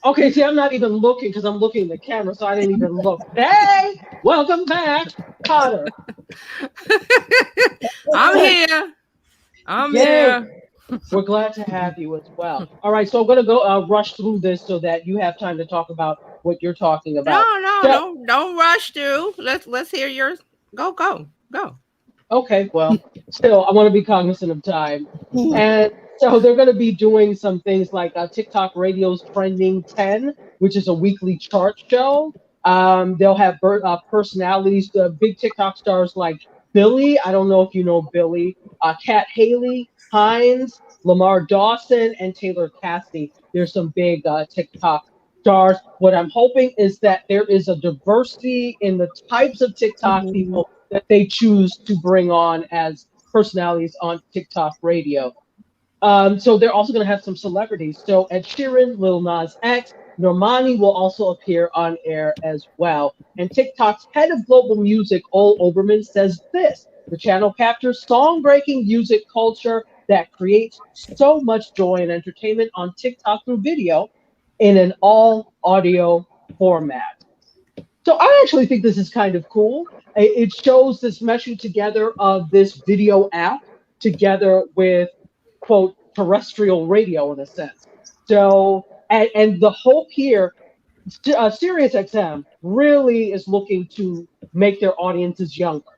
Okay, see, I'm not even looking because I'm looking at the camera, so I didn't even look. Hey, welcome back, Potter. I'm here. I'm Yay, here. we're glad to have you as well. All right, so I'm going to go rush through this so that you have time to talk about what you're talking about. No, no, So, don't rush through. Let's hear yours. Go, go, go. okay, well, still, I want to be cognizant of time. Mhm. And so they're going to be doing some things like TikTok Radio's Trending 10, which is a weekly chart show. They'll have personalities, big TikTok stars like Billy. I don't know if you know Billy, Kat Haley, Hines, Lamar Dawson, and Taylor Cassidy. There's some big TikTok stars. What I'm hoping is that there is a diversity in the types of TikTok Mhm. people that they choose to bring on as personalities on TikTok radio. So they're also going to have some celebrities. So Ed Sheeran, Lil Nas X, Normani will also appear on air as well. And TikTok's head of global music, Ol Oberman, says this: the channel captures song-breaking music culture that creates so much joy and entertainment on TikTok through video in an all-audio format. So I actually think this is kind of cool. It shows this meshing together of this video app together with, quote, terrestrial radio in a sense. So, and the hope here, SiriusXM really is looking to make their audiences younger,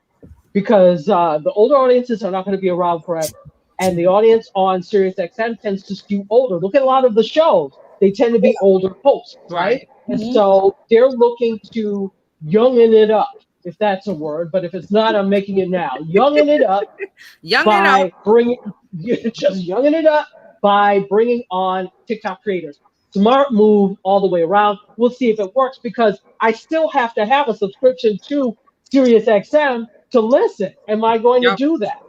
because the older audiences are not going to be around forever. And the audience on SiriusXM tends to skew older. Look at a lot of the shows. They tend to be older hosts, right? And so they're looking to youngen it up, if that's a word. But if it's not, I'm making it now. Youngen it up by bringing on TikTok creators. Smart move all the way around. We'll see if it works, because I still have to have a subscription to SiriusXM to listen. Am I going to do that?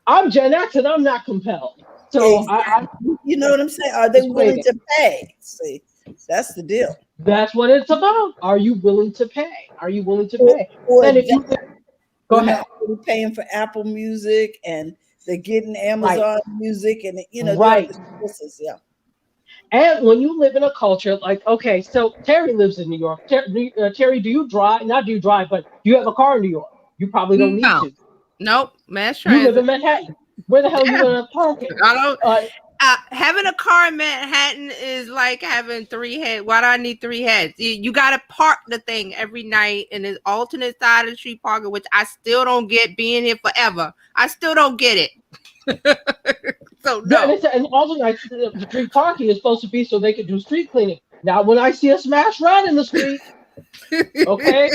I'm Gen X and I'm not compelled. So exactly. You know what I'm saying? Are they willing to pay? See, that's the deal. That's what it's about. Are you willing to pay? Are you willing to pay? And if you go ahead, we're paying for Apple Music, and they're getting Amazon Music, and right. Yeah. And when you live in a culture like, okay, so Terry lives in New York. Terry, do you drive? Not do you drive, but do you have a car in New York? You probably don't need to. Nope, mass transit. You live in Manhattan. Where the hell are you going to park it? I don't. Having a car in Manhattan is like having 3 heads. Why do I need 3 heads? You got to park the thing every night in this alternate side of the street parking, which I still don't get, being here forever. I still don't get it. So no. And alternate street parking is supposed to be so they can do street cleaning. Now, when I see a smash rat in the street, okay,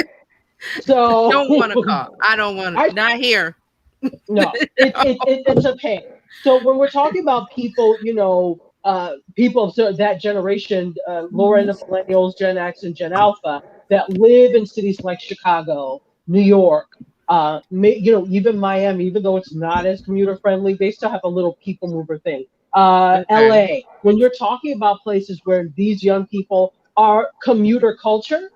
so don't want a car. I don't want it. Not here. No, it's a pain. So when we're talking about people, people of that generation, lower end of millennials, Gen X, and Gen Alpha, that live in cities like Chicago, New York, even Miami, even though it's not as commuter friendly, they still have a little people mover thing. LA, when you're talking about places where these young people are commuter culture,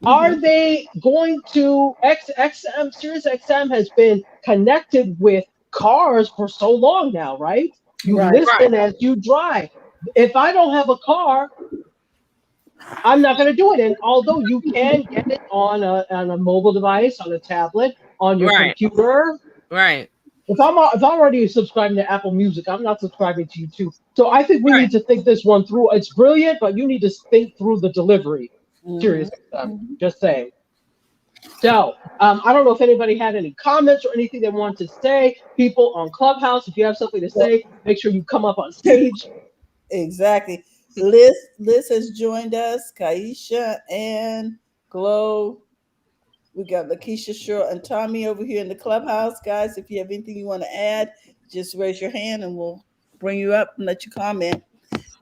are they going to SiriusXM has been connected with cars for so long now, right? You listen as you drive. If I don't have a car, I'm not going to do it. And although you can get it on a mobile device, on a tablet, on your computer, right? If I'm already subscribing to Apple Music, I'm not subscribing to YouTube. So I think we need to think this one through. It's brilliant, but you need to think through the delivery. Seriously, just saying. So I don't know if anybody had any comments or anything they want to say. People on Clubhouse, if you have something to say, make sure you come up on stage. Exactly. Liz has joined us, Kaisha and Glow. We got Lakeisha Shore and Tommy over here in the Clubhouse. Guys, if you have anything you want to add, just raise your hand and we'll bring you up and let you comment.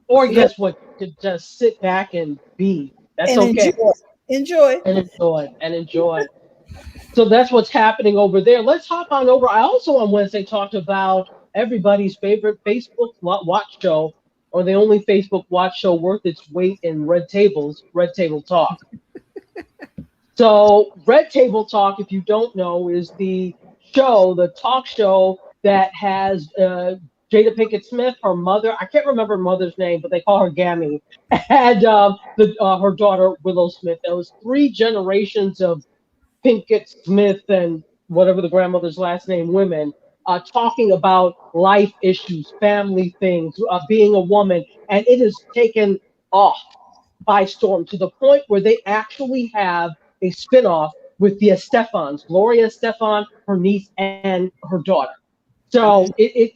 Or guess what? Just sit back and be. That's okay. Enjoy. So that's what's happening over there. Let's hop on over. I also on Wednesday talked about everybody's favorite Facebook watch show, or the only Facebook watch show worth its weight in Red Table Talk. So Red Table Talk, if you don't know, is the talk show that has Jada Pinkett Smith, her mother, I can't remember her mother's name, but they call her Gammy, and her daughter Willow Smith. There was 3 generations of Pinkett Smith and whatever the grandmother's last name, women, talking about life issues, family things, being a woman, and it has taken off by storm to the point where they actually have a spinoff with the Estefans, Gloria Estefan, her niece, and her daughter. So it's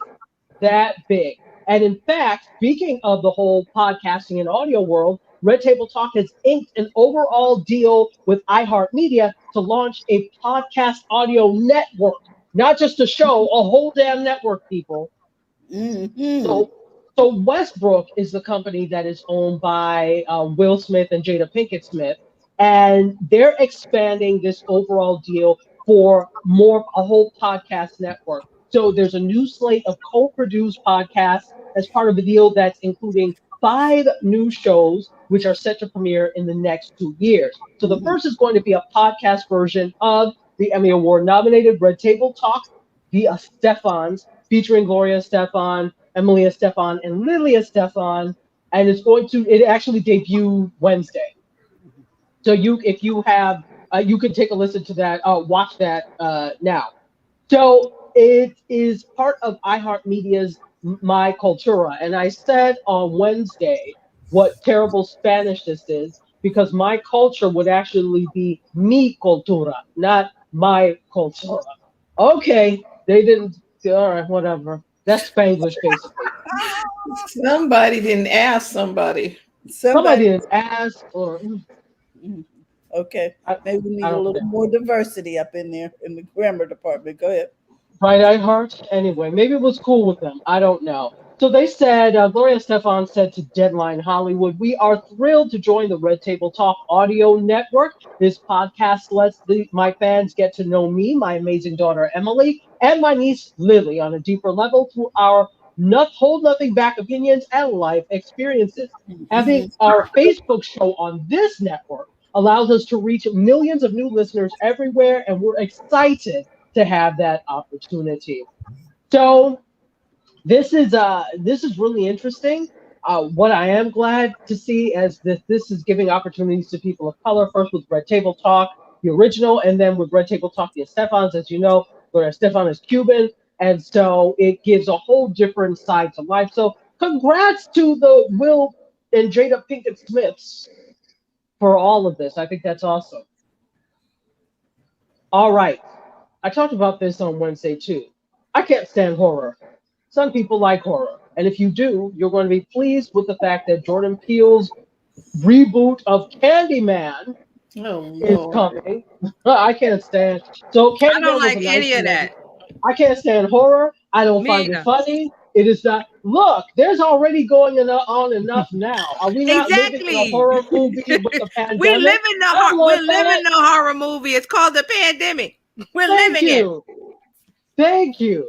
that big. And in fact, speaking of the whole podcasting and audio world, Red Table Talk has inked an overall deal with iHeartMedia to launch a podcast audio network, not just a show, a whole damn network, people. So Westbrook is the company that is owned by Will Smith and Jada Pinkett Smith, and they're expanding this overall deal for a whole podcast network. So there's a new slate of co-produced podcasts as part of a deal that's including 5 new shows, which are set to premiere in the next 2 years. So the first is going to be a podcast version of the Emmy Award nominated Red Table Talk via Stefans, featuring Gloria Estefan, Emilia Estefan, and Lilia Estefan. And it actually debuted Wednesday. So if you have, you can take a listen to that, watch that now. So it is part of iHeartMedia's My Cultura. And I said on Wednesday what terrible Spanish this is, because my culture would actually be mi cultura, not my cultura. Okay, they didn't, all right, whatever. That's Spanglish, basically. Somebody didn't ask somebody. Somebody didn't ask, or Okay, maybe we need I a don't little know. more diversity up in there in the grammar department. Go ahead. Right, iHeart? Anyway, maybe it was cool with them. I don't know. So they said, Gloria Estefan said to Deadline Hollywood, "We are thrilled to join the Red Table Talk audio network. This podcast lets my fans get to know me, my amazing daughter Emily, and my niece Lily on a deeper level through our hold nothing back opinions and life experiences. Having our Facebook show on this network allows us to reach millions of new listeners everywhere, and we're excited to have that opportunity." So this is really interesting. What I am glad to see is that this is giving opportunities to people of color. First with Red Table Talk, the original, and then with Red Table Talk, the Estefans. As you know, where Estefan is Cuban, and so it gives a whole different side to life. So congrats to the Will and Jada Pinkett Smiths for all of this. I think that's awesome. All right. I talked about this on Wednesday too. I can't stand horror. Some people like horror. And if you do, you're going to be pleased with the fact that Jordan Peele's reboot of Candyman is coming. I can't stand. So Candyman I don't like was a nice any of movie. that. I can't stand horror. I don't Me find either. it funny. It is not. Look, there's already going on enough now. Are we not living in a Exactly. horror movie with the pandemic? We live in the I don't we're like living that. the horror movie. It's called the pandemic. We're Thank living you. Thank you.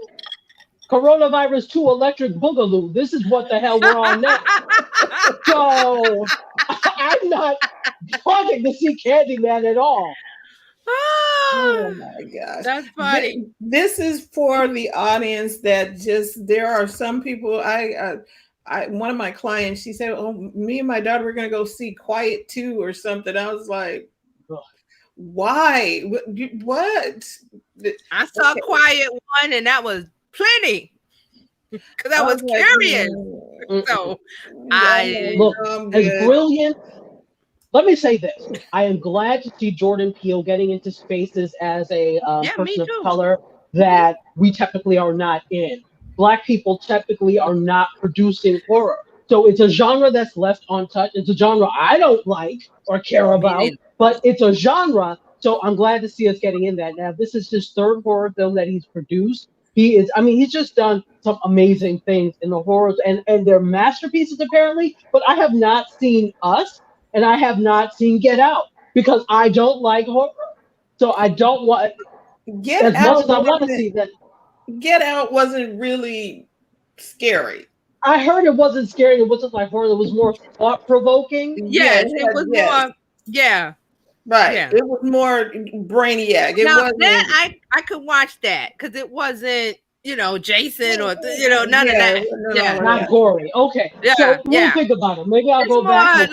Coronavirus 2 Electric Boogaloo. This is what the hell we're on now. it. So I'm not wanting to see Candyman at all. Oh my gosh. That's funny. This is for the audience that there are some people, one of my clients, she said, "Oh, me and my daughter, we're going to go see Quiet 2 or something." I was like, why? What? I saw Quiet 1 and that was plenty. Because I was curious. So Look, as brilliant. Let me say this. I am glad to see Jordan Peele getting into spaces as a person of color that we typically are not in. Black people typically are not producing horror. So it's a genre that's left untouched. It's a genre I don't like or care about, but it's a genre. So I'm glad to see us getting in that. Now, this is his third horror film that he's produced. He's just done some amazing things in the horrors, and they're masterpieces apparently, but I have not seen Us, and I have not seen Get Out because I don't like horror. So I don't want, as much as I want to see that. Get Out wasn't really scary. I heard it wasn't scary. It wasn't like horror. It was more thought-provoking. Yes, it was more, yeah. Right. Yeah. It was more brainiac. That I could watch that because it wasn't, Jason or none of that. Not gory. Okay. Yeah. So we'll think about it. Maybe I'll go back.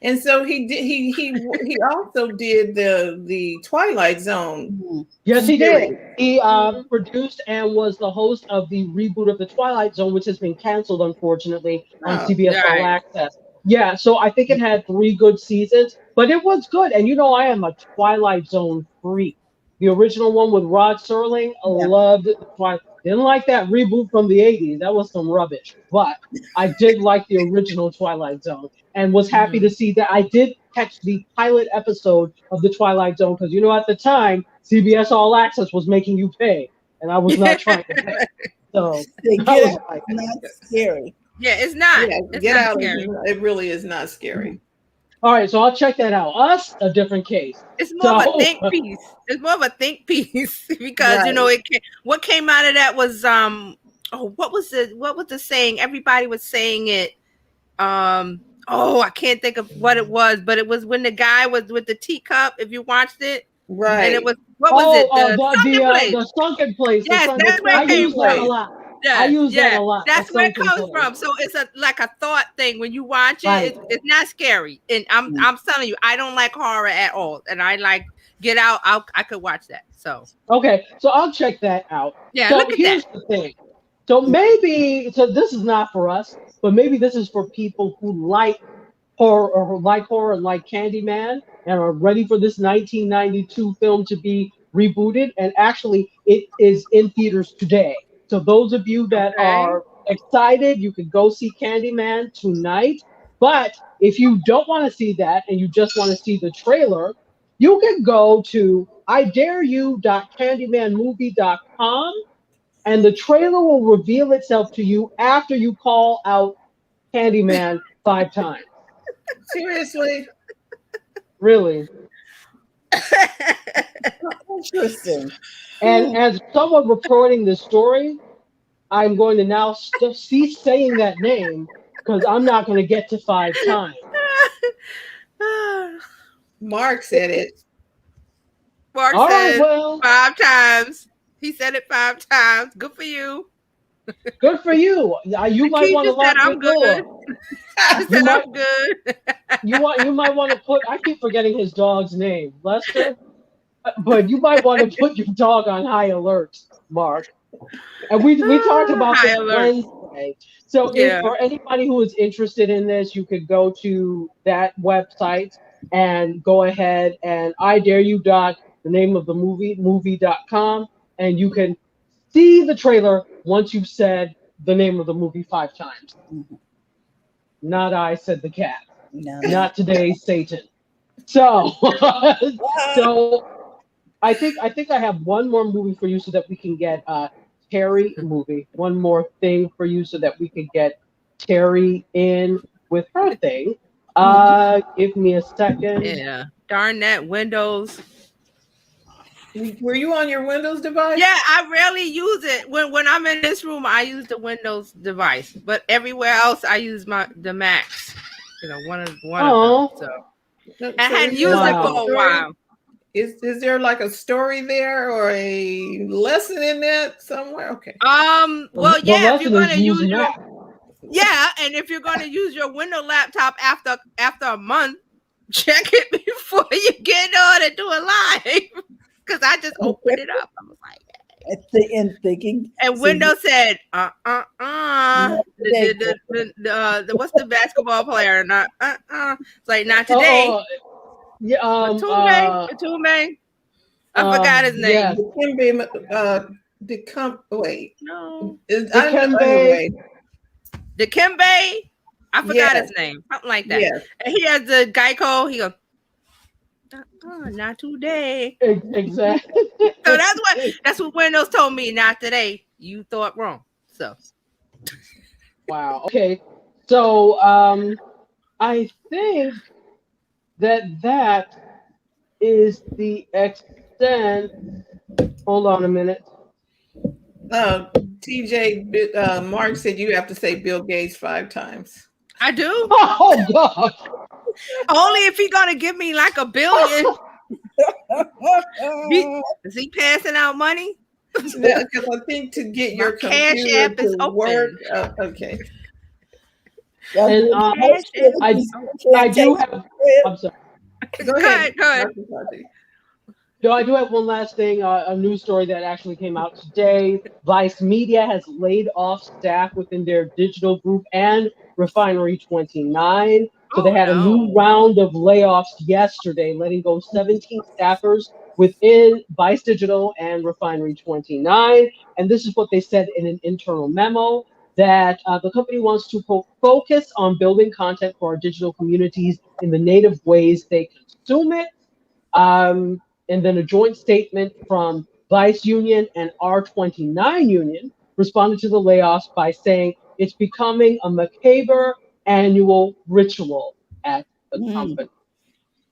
And so he also did the Twilight Zone. Yes, he did. He produced and was the host of the reboot of the Twilight Zone, which has been canceled, unfortunately, on CBS All Access. Yeah, so I think it had 3 good seasons, but it was good. And I am a Twilight Zone freak. The original one with Rod Serling, I loved it. Didn't like that reboot from the 80s. That was some rubbish. But I did like the original Twilight Zone and was happy to see that. I did catch the pilot episode of the Twilight Zone because, at the time, CBS All Access was making you pay, and I was not trying to pay. So not scary. Yeah, it's not. Yeah, Get Out. It really is not scary. All right, so I'll check that out. Us, a different case. It's more of a So, think piece. It's more of a think piece because you Right. know what came out of that was what was the saying? Everybody was saying it. I can't think of what it was, but it was when the guy was with the teacup. If you watched it, and it Right. was what was it? The sunken place. the sunken place. The Yes, sunken. that's where The I it came use that a from. place. lot. I Yes, use that yeah, a lot. A that's where it sunken comes place. from. So it's like a thought thing when you watch it. Right. It's not scary, and I'm telling you, I don't like horror at all, and I like Get Out. I could watch that. So Okay, so I'll check that out. yeah, So look at here's that. the thing. So this is not for us, but maybe this is for people who like horror and like Candyman and are ready for this 1992 film to be rebooted. And actually, it is in theaters today. So those of you that Okay. are excited, you can go see Candyman tonight. But if you don't want to see that and you just want to see the trailer, you can go to idareyou.candymanmovie.com and the trailer will reveal itself to you after you call out Candyman 5 times. Seriously? Really. Interesting. And as someone reporting this story, I'm going to now cease saying that name because I'm not going to get to 5 times. Mark said it. Mark All right, said well, 5 times. He said it 5 times. Good for you. good for you. You might want to Keisha said lock your I'm good. door. She You said might I'm good. you might want to put. I keep forgetting his dog's name, Lester. But you might want to put your dog on high alert, Mark. And we talked about High this alert. Wednesday. So if Yeah. for anybody who is interested in this, you could go to that website and go ahead and I dare you dot the name of the movie.com and you can see the trailer once you've said the name of the movie 5 times. Not I, said the cat. No. Not today, Satan. So so I think I have one more movie for you so that we can get Terry movie. One more thing for you so that we could get Terry in with her thing. Give me a second. Yeah. Darn that Windows. Were you on your Windows device? Yeah, I rarely use it. When I'm in this room, I use the Windows device, but everywhere else, I use the Macs. You know, one of them. So I hadn't is used there it like for a a story? while. Is there like a story there or a lesson in that somewhere? Okay. Well, The yeah, if you're lesson is gonna use use Mac. and if you're gonna use your Windows laptop after a month, check it before you get on and do it live. Because I just opened it up. I was like, And thinking. and see, Windows said, not today. the what's the basketball player? Not It's like not today. Yeah. Batumbe. I forgot his name. Yes. It can be wait. No. Anyway. Dikembe. I forgot Yes. his name. Something like that. Yes. And he has the Geico. He goes, not today. Exactly. So that's what Windows told me. Not today. You thought wrong. So Wow. Okay. So I think that is the extent. Hold on a minute. TJ, Mark said you have to say Bill Gates 5 times. I do. Oh God. Only if he's gonna give me like $1 billion. Is he passing out money? Because I think to get your Cash computer app is to open. work. Okay. And I do have. I'm sorry. Go ahead. Go ahead. No, I do have one last thing. A news story that actually came out today. Vice Media has laid off staff within their digital group and Refinery 29. So they had a new round of layoffs yesterday, letting go 17 staffers within Vice Digital and Refinery 29. And this is what they said in an internal memo, that the company wants to focus on building content for our digital communities in the native ways they consume it. And then a joint statement from Vice Union and R29 Union responded to the layoffs by saying it's becoming a macabre annual ritual at company.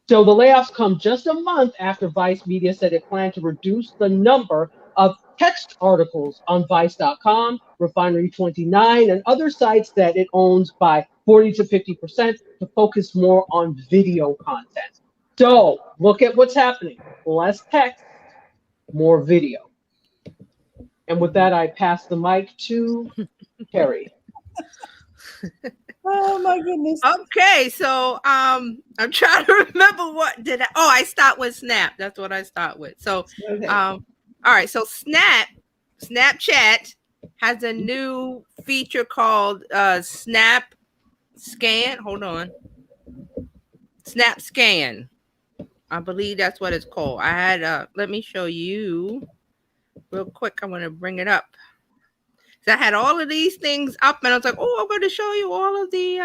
So the layoffs come just a month after Vice Media said it planned to reduce the number of text articles on Vice.com, Refinery 29, and other sites that it owns by 40 to 50% to focus more on video content. So look at what's happening. Less text, more video. And with that, I pass the mic to Carrie. Oh my goodness. Okay, so I'm trying to remember what did I. Oh, I start with Snap. That's what I start with. So Okay. all right. So Snapchat has a new feature called Snap Scan. Hold on. Snap Scan. I believe that's what it's called. I had let me show you real quick. I want to bring it up. So I had all of these things up and I was like, oh, I'm going to show you all of the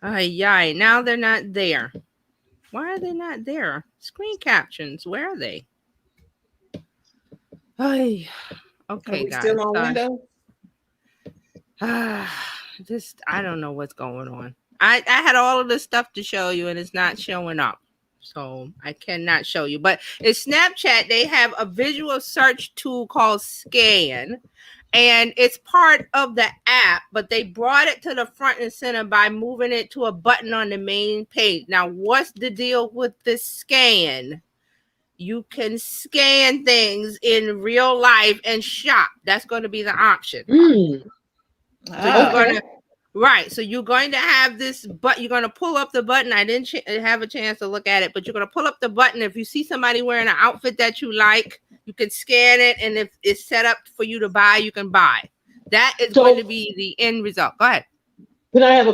now they're not there. Why are they not there? Screen captions, where are they? Okay, Are we guys. still on Windows? Just I don't know what's going on. I had all of this stuff to show you and it's not showing up. So I cannot show you. But in Snapchat, they have a visual search tool called Scan. And it's part of the app, but they brought it to the front and center by moving it to a button on the main page. Now, what's the deal with this scan? You can scan things in real life and shop. That's going to be the option. So you're going to right. So you're going to have this, but you're going to pull up the button. I didn't have a chance to look at it, but you're going to pull up the button. If you see somebody wearing an outfit that you like, you can scan it, and if it's set up for you to buy, you can buy. That is going to be the end result. Go ahead. Can I have a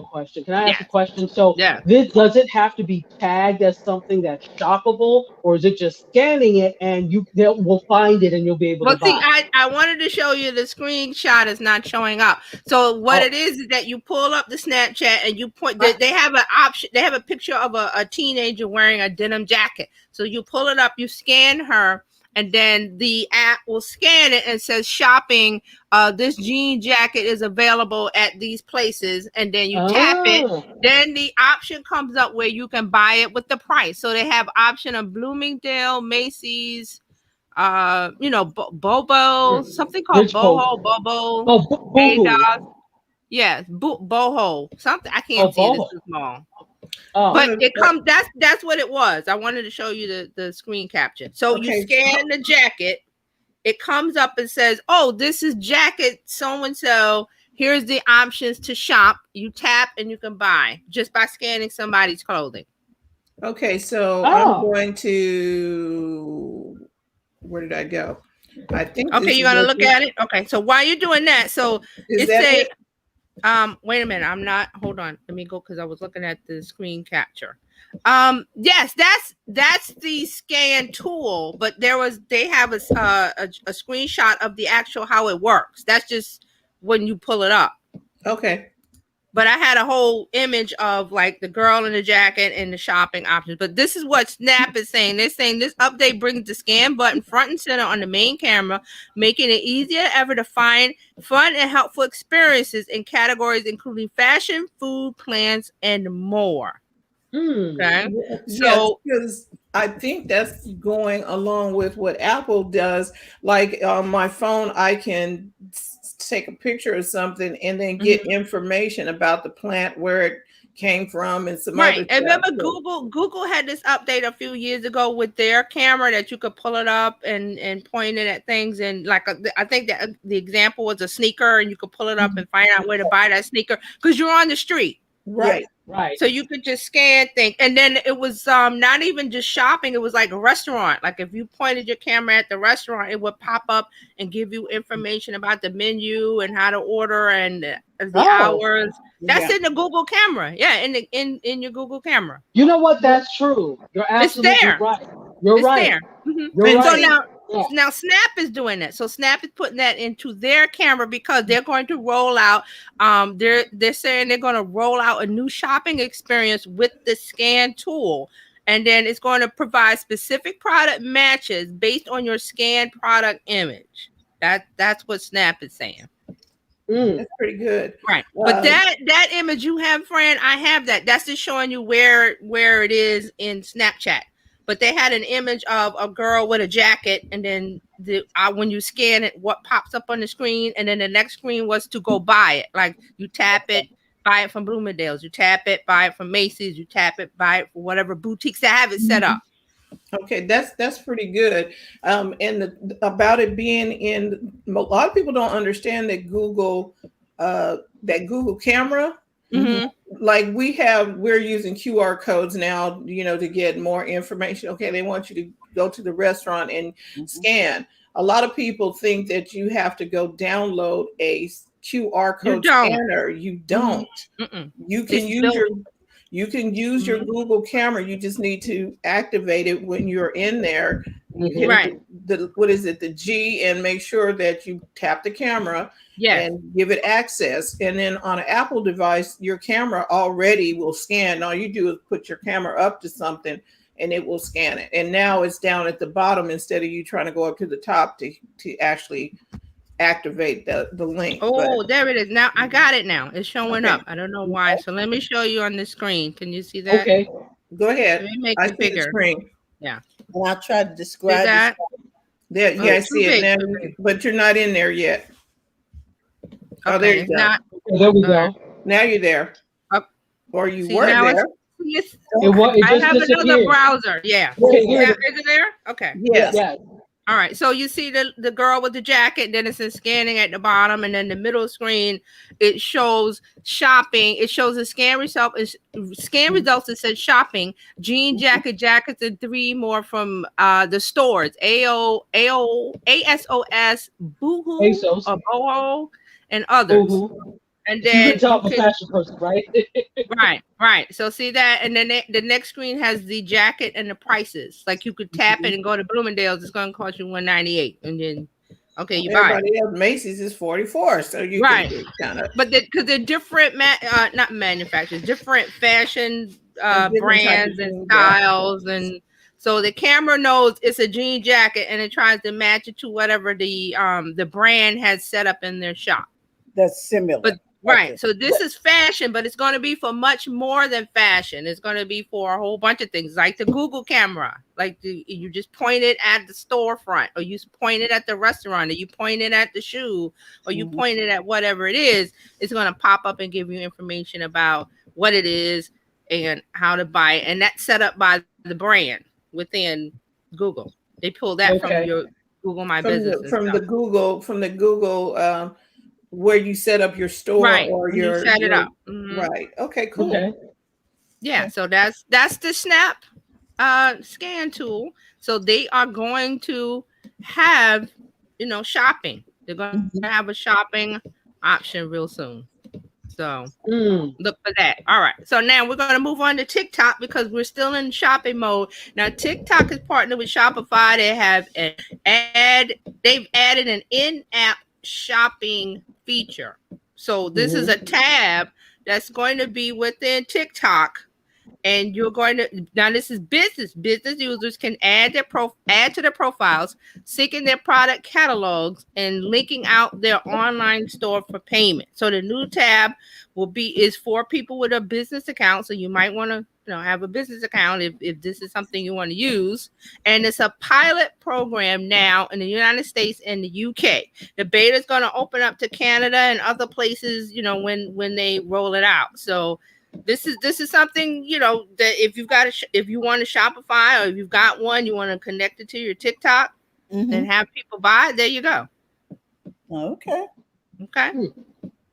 question? Can I ask a question? So this does it have to be tagged as something that's shoppable, or is it just scanning it and we'll find it and you'll be able to buy? Well, see, I wanted to show you the screenshot is not showing up. So what it is that you pull up the Snapchat and you point. They have an option. They have a picture of a teenager wearing a denim jacket. So you pull it up, you scan her, and then the app will scan it and says shopping. This jean jacket is available at these places, and then you tap it. Then the option comes up where you can buy it with the price. So they have option of Bloomingdale, Macy's, Bobo, something called Boho, Bobo, yes, Boho, something. I can't see it. It's too small. But it comes. That's what it was. I wanted to show you the screen capture. So you scan the jacket. It comes up and says, "Oh, this is jacket so and so. Here's the options to shop." You tap and you can buy just by scanning somebody's clothing. Okay, so I'm going to. Where did I go? I think. Okay, you're gonna look at it. Okay, so while you're doing that, so is that it? Wait a minute. I'm not. Hold on. Let me go because I was looking at the screen capture. Yes, that's the scan tool, but they have a screenshot of the actual how it works. That's just when you pull it up. Okay. But I had a whole image of like the girl in the jacket and the shopping options. But this is what Snap is saying. They're saying this update brings the scan button front and center on the main camera, making it easier than ever to find fun and helpful experiences in categories including fashion, food, plants, and more. Okay. So because I think that's going along with what Apple does. Like on my phone, I can take a picture of something and then get information about the plant, where it came from, and some other stuff. And remember, Google had this update a few years ago with their camera that you could pull it up and point it at things. And like I think that the example was a sneaker, and you could pull it up and find out where to buy that sneaker because you're on the street. Right. So you could just scan things. And then it was not even just shopping. It was like a restaurant. Like if you pointed your camera at the restaurant, it would pop up and give you information about the menu and how to order and the hours. That's in the Google camera. Yeah, in your Google camera. You know what? That's true. You're absolutely right. You're right. There. You're right. So now Snap is doing that. So Snap is putting that into their camera because they're going to roll out. They're saying they're going to roll out a new shopping experience with the scan tool, and then it's going to provide specific product matches based on your scanned product image. That's what Snap is saying. That's pretty good. Right. But that image you have, friend, I have that. That's just showing you where it is in Snapchat. But they had an image of a girl with a jacket, and then when you scan it, what pops up on the screen, and then the next screen was to go buy it. Like you tap it, buy it from Bloomingdale's. You tap it, buy it from Macy's. You tap it, buy it for whatever boutiques that have it set up. Okay, that's pretty good. About it being in, a lot of people don't understand that Google camera. Mm-hmm. Like we're using QR codes now, to get more information. Okay, they want you to go to the restaurant and scan. A lot of people think that you have to go download a QR code scanner. You don't. Mm-mm. You can use your Google camera. You just need to activate it when you're in there. You Right. What is it? The G, and make sure that you tap the camera. Yes. And give it access. And then on an Apple device, your camera already will scan. All you do is put your camera up to something and it will scan it. And now it's down at the bottom instead of you trying to go up to the top to actually activate the link. There it is. Now I got it now. It's showing up. I don't know why. So let me show you on the screen. Can you see that? Okay. Go ahead. Let me make I it see bigger. the screen. Yeah. And I'll try to describe See that? Yeah, I see it now, but you're not in there yet. Oh, there you go. There we go. Now you're there. Or you were there. I have another browser. Yeah. Okay, is it there? Okay. Yes. All right. So you see the girl with the jacket, then it says scanning at the bottom, and then the middle screen, it shows shopping. It shows the scan results. It says shopping, jean jackets, and 3 more from the stores. ASOS, Boohoo, or Boho, and others. And then you can tell I'm a fashion person, right? right. So see that, and then the next screen has the jacket and the prices. Like you could tap it and go to Bloomingdale's. It's going to cost you $198, and then you buy it. Everybody else, Macy's is $44, so you can kind of. But because they're different, not manufacturers, different fashion brands and styles, and so the camera knows it's a jean jacket, and it tries to match it to whatever the brand has set up in their shop. That's similar. But right. So this is fashion, but it's going to be for much more than fashion. It's going to be for a whole bunch of things, like the Google camera. Like you just point it at the storefront, or you point it at the restaurant, or you point it at the shoe, or you point it at whatever it is. It's going to pop up and give you information about what it is and how to buy it. And that's set up by the brand within Google. They pull that from your Google My Business. From the Google where you set up your store, or you set it up. Right. Okay, cool. Okay. Yeah, so that's the Snap scan tool. So they are going to have shopping. They're going to have a shopping option real soon. So look for that. All right. So now we're going to move on to TikTok because we're still in shopping mode. Now TikTok is partnered with Shopify. They have they've added an in-app shopping feature. So this is a tab that's going to be within TikTok, and you're going to this is business users can add to their profiles, syncing their product catalogs and linking out their online store for payment. So the new tab is for people with a business account. So you might want to have a business account if this is something you want to use. And it's a pilot program now in the United States and the UK. The beta is going to open up to Canada and other places, when they roll it out. So this is something, that if you want a Shopify, or if you've got one, you want to connect it to your TikTok and have people buy it, there you go. Okay.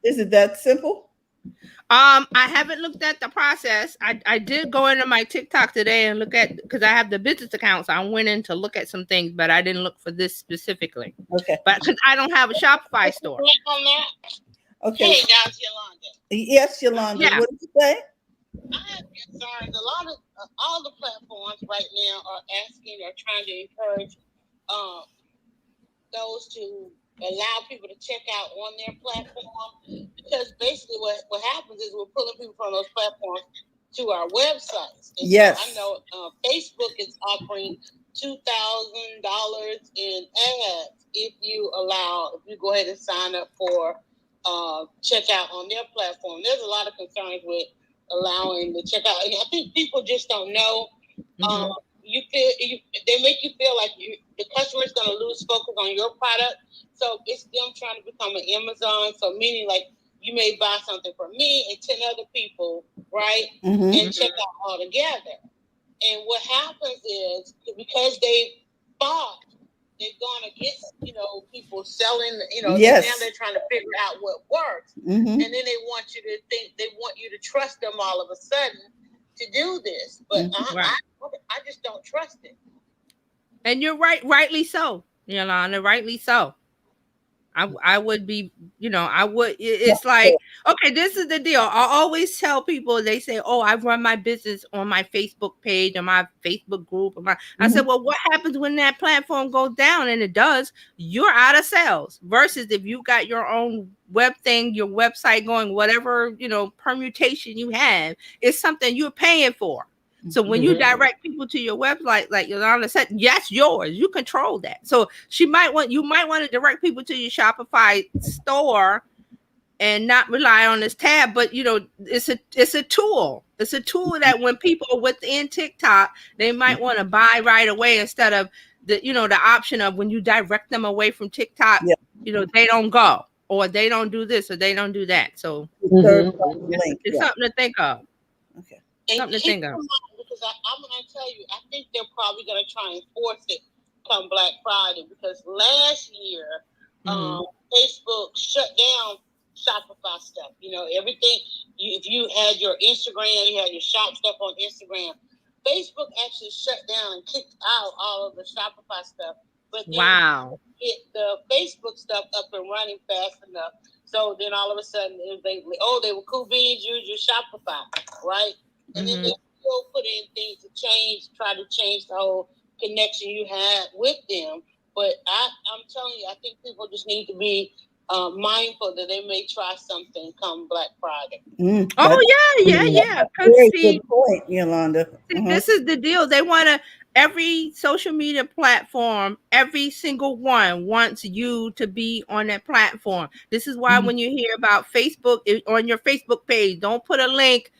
Is it that simple? I haven't looked at the process. I did go into my TikTok today and look at, because I have the business account, so I went in to look at some things, but I didn't look for this specifically. Okay. But because I don't have a Shopify store. Okay. Hey, guys, Yolanda. Yes, Yolanda. Yeah. What did you say? I have concerns. A lot of all the platforms right now are asking or trying to encourage those to allow people to check out on their platform, because basically what happens is we're pulling people from those platforms to our websites. And yes. So I know Facebook is offering $2,000 in ads if you go ahead and sign up for check out on their platform. There's a lot of concerns with allowing the checkout, and I think people just don't know. They make you feel like the customer's going to lose focus on your product. So it's them trying to become an Amazon. So meaning like you may buy something from me and 10 other people, right? And check out all together. And what happens is because they bought, they've gone against, people selling, Yes. now they're trying to figure out what works. And then they want you to trust them all of a sudden to do this. But I just don't trust it. And you're right, rightly so, Yolanda, rightly so. I would be, it's like, okay, this is the deal. I always tell people, they say, oh, I run my business on my Facebook page or my Facebook group. I said, well, what happens when that platform goes down? And it does, you're out of sales versus if you got your own web thing, your website going, whatever, permutation you have is something you're paying for. So when you direct people to your website, like Yolanda said, that's yours. You control that. So you might want to direct people to your Shopify store and not rely on this tab. But it's a tool. It's a tool that when people are within TikTok, they might want to buy right away instead of the option of when you direct them away from TikTok, they don't go or they don't do this or they don't do that. So it's something to think of. Okay. Something to think of. Because I'm going to tell you, I think they're probably going to try and force it come Black Friday because last year, Facebook shut down Shopify stuff. Everything. If you had your Instagram, you had your shop stuff on Instagram. Facebook actually shut down and kicked out all of the Shopify stuff. But then get the Facebook stuff up and running fast enough. So then all of a sudden, they were cool beans, use your Shopify, right? And then they still put in things to try to change the whole connection you had with them. But I'm telling you, I think people just need to be mindful that they may try something come Black Friday. Yeah. Very good point, Yolanda. This is the deal. They want to, every social media platform, every single one wants you to be on that platform. This is why when you hear about Facebook on your Facebook page, don't put a link.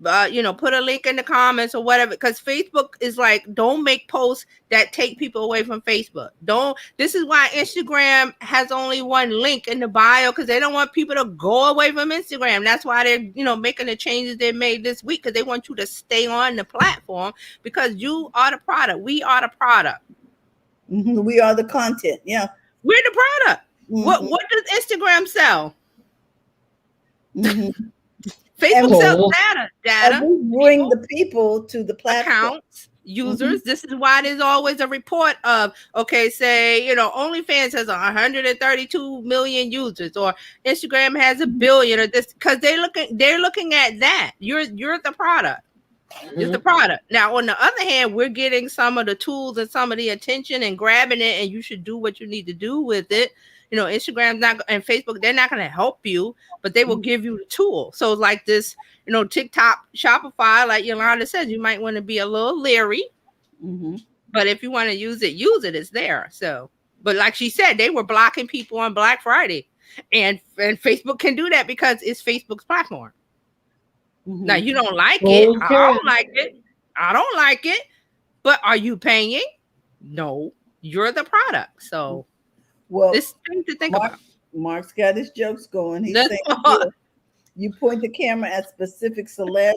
Put a link in the comments or whatever, because Facebook is like, don't make posts that take people away from Facebook. This is why Instagram has only one link in the bio, because they don't want people to go away from Instagram. That's why they're, making the changes they made this week, because they want you to stay on the platform because you are the product. We are the product. We are the content. Yeah. We're the product. What does Instagram sell? Facebook sells data. And we bring the people to the platform. Accounts, users. This is why there's always a report of, say, OnlyFans has 132 million users, or Instagram has 1 billion, or this, because they're looking at that. You're the product. It's the product. Now, on the other hand, we're getting some of the tools and some of the attention and grabbing it, and you should do what you need to do with it. Instagram's not, and Facebook, they're not going to help you, but they will give you the tool. So like this, TikTok, Shopify, like Yolanda says, you might want to be a little leery, but if you want to use it, it's there. So, but like she said, they were blocking people on Black Friday, and Facebook can do that because it's Facebook's platform. Now, you don't like it. I don't like it. But are you paying? No, you're the product. So, this thing to think about. Mark's got his jokes going. He's saying, you point the camera at specific celebs,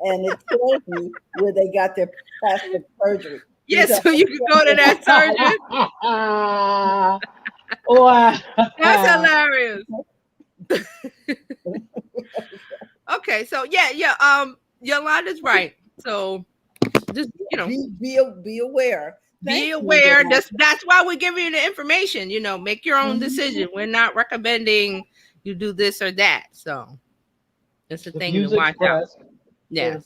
and it tells you where they got their plastic surgery. Yes, so you can go to that surgeon. Wow. That's hilarious. Okay, so Yolanda's right. So just be aware. Be aware. That's why we're giving you the information. Make your own decision. We're not recommending you do this or that. So it's a thing to watch out. Yes.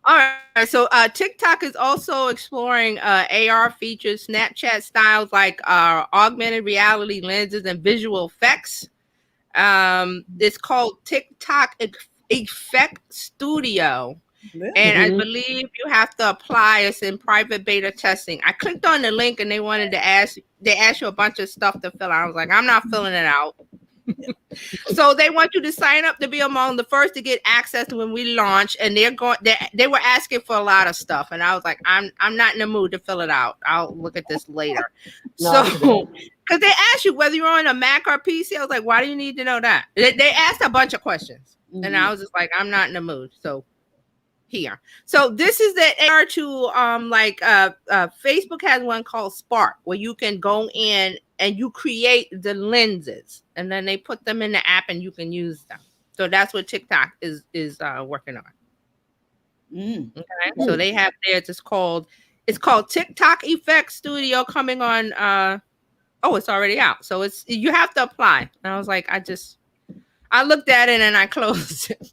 All right. So TikTok is also exploring AR features, Snapchat styles like augmented reality lenses and visual effects. It's called TikTok Effect Studio. And I believe you have to apply. It's in private beta testing. I clicked on the link and they wanted to ask you a bunch of stuff to fill out. I was like, I'm not filling it out. So they want you to sign up to be among the first to get access to when we launch, and they were asking for a lot of stuff, and I was like, I'm not in the mood to fill it out. I'll look at this later. Not So today. because they asked you whether you're on a Mac or PC, I was like, why do you need to know that? They asked a bunch of questions, and I was just like, I'm not in the mood. So here. So this is the AR tool. Facebook has one called Spark, where you can go in and you create the lenses, and then they put them in the app, and you can use them. So that's what TikTok is working on. Okay, so they have theirs. It's called TikTok Effect Studio, coming on. It's already out. So you have to apply. And I was like, I looked at it and I closed it.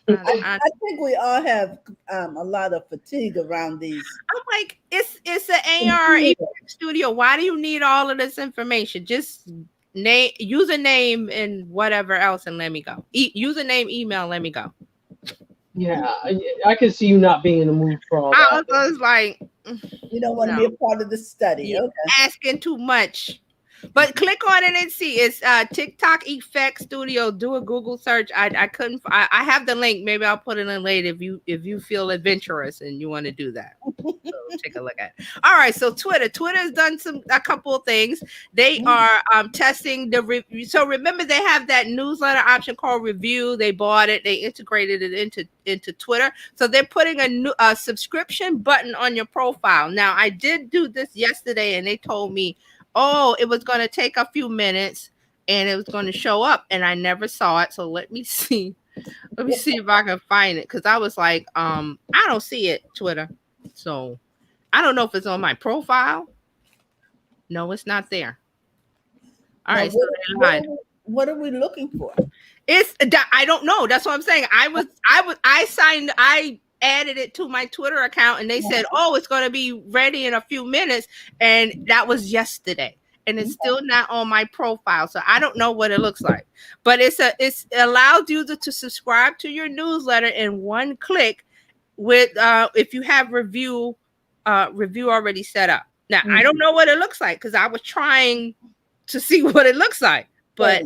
I think we all have a lot of fatigue around these. I'm like, it's an AR Effect Studio. Why do you need all of this information? Just username and whatever else, and let me go. Username, email, let me go. Yeah, I can see you not being in the mood for all that. I was like, you don't want to be a part of the study. You're okay. asking too much. But click on it and see. It's TikTok Effect Studio. Do a Google search. I couldn't. I have the link. Maybe I'll put it in later if you feel adventurous and you want to do that. So take a look at it. All right. So Twitter's done a couple of things. They are testing the review. So remember, they have that newsletter option called Review. They bought it. They integrated it into Twitter. So they're putting a subscription button on your profile. Now, I did do this yesterday, and they told me, it was going to take a few minutes and it was going to show up, and I never saw it. So let me see if I can find it, because I was like, I don't see it, Twitter. So I don't know if it's on my profile. No, it's not there. All right. What are we looking for? I don't know. That's what I'm saying. I added it to my Twitter account, and they said, it's going to be ready in a few minutes, and that was yesterday, and it's still not on my profile, so I don't know what it looks like. But it allows you to subscribe to your newsletter in one click with if you have review already set up. Now I don't know what it looks like, because I was trying to see what it looks like, but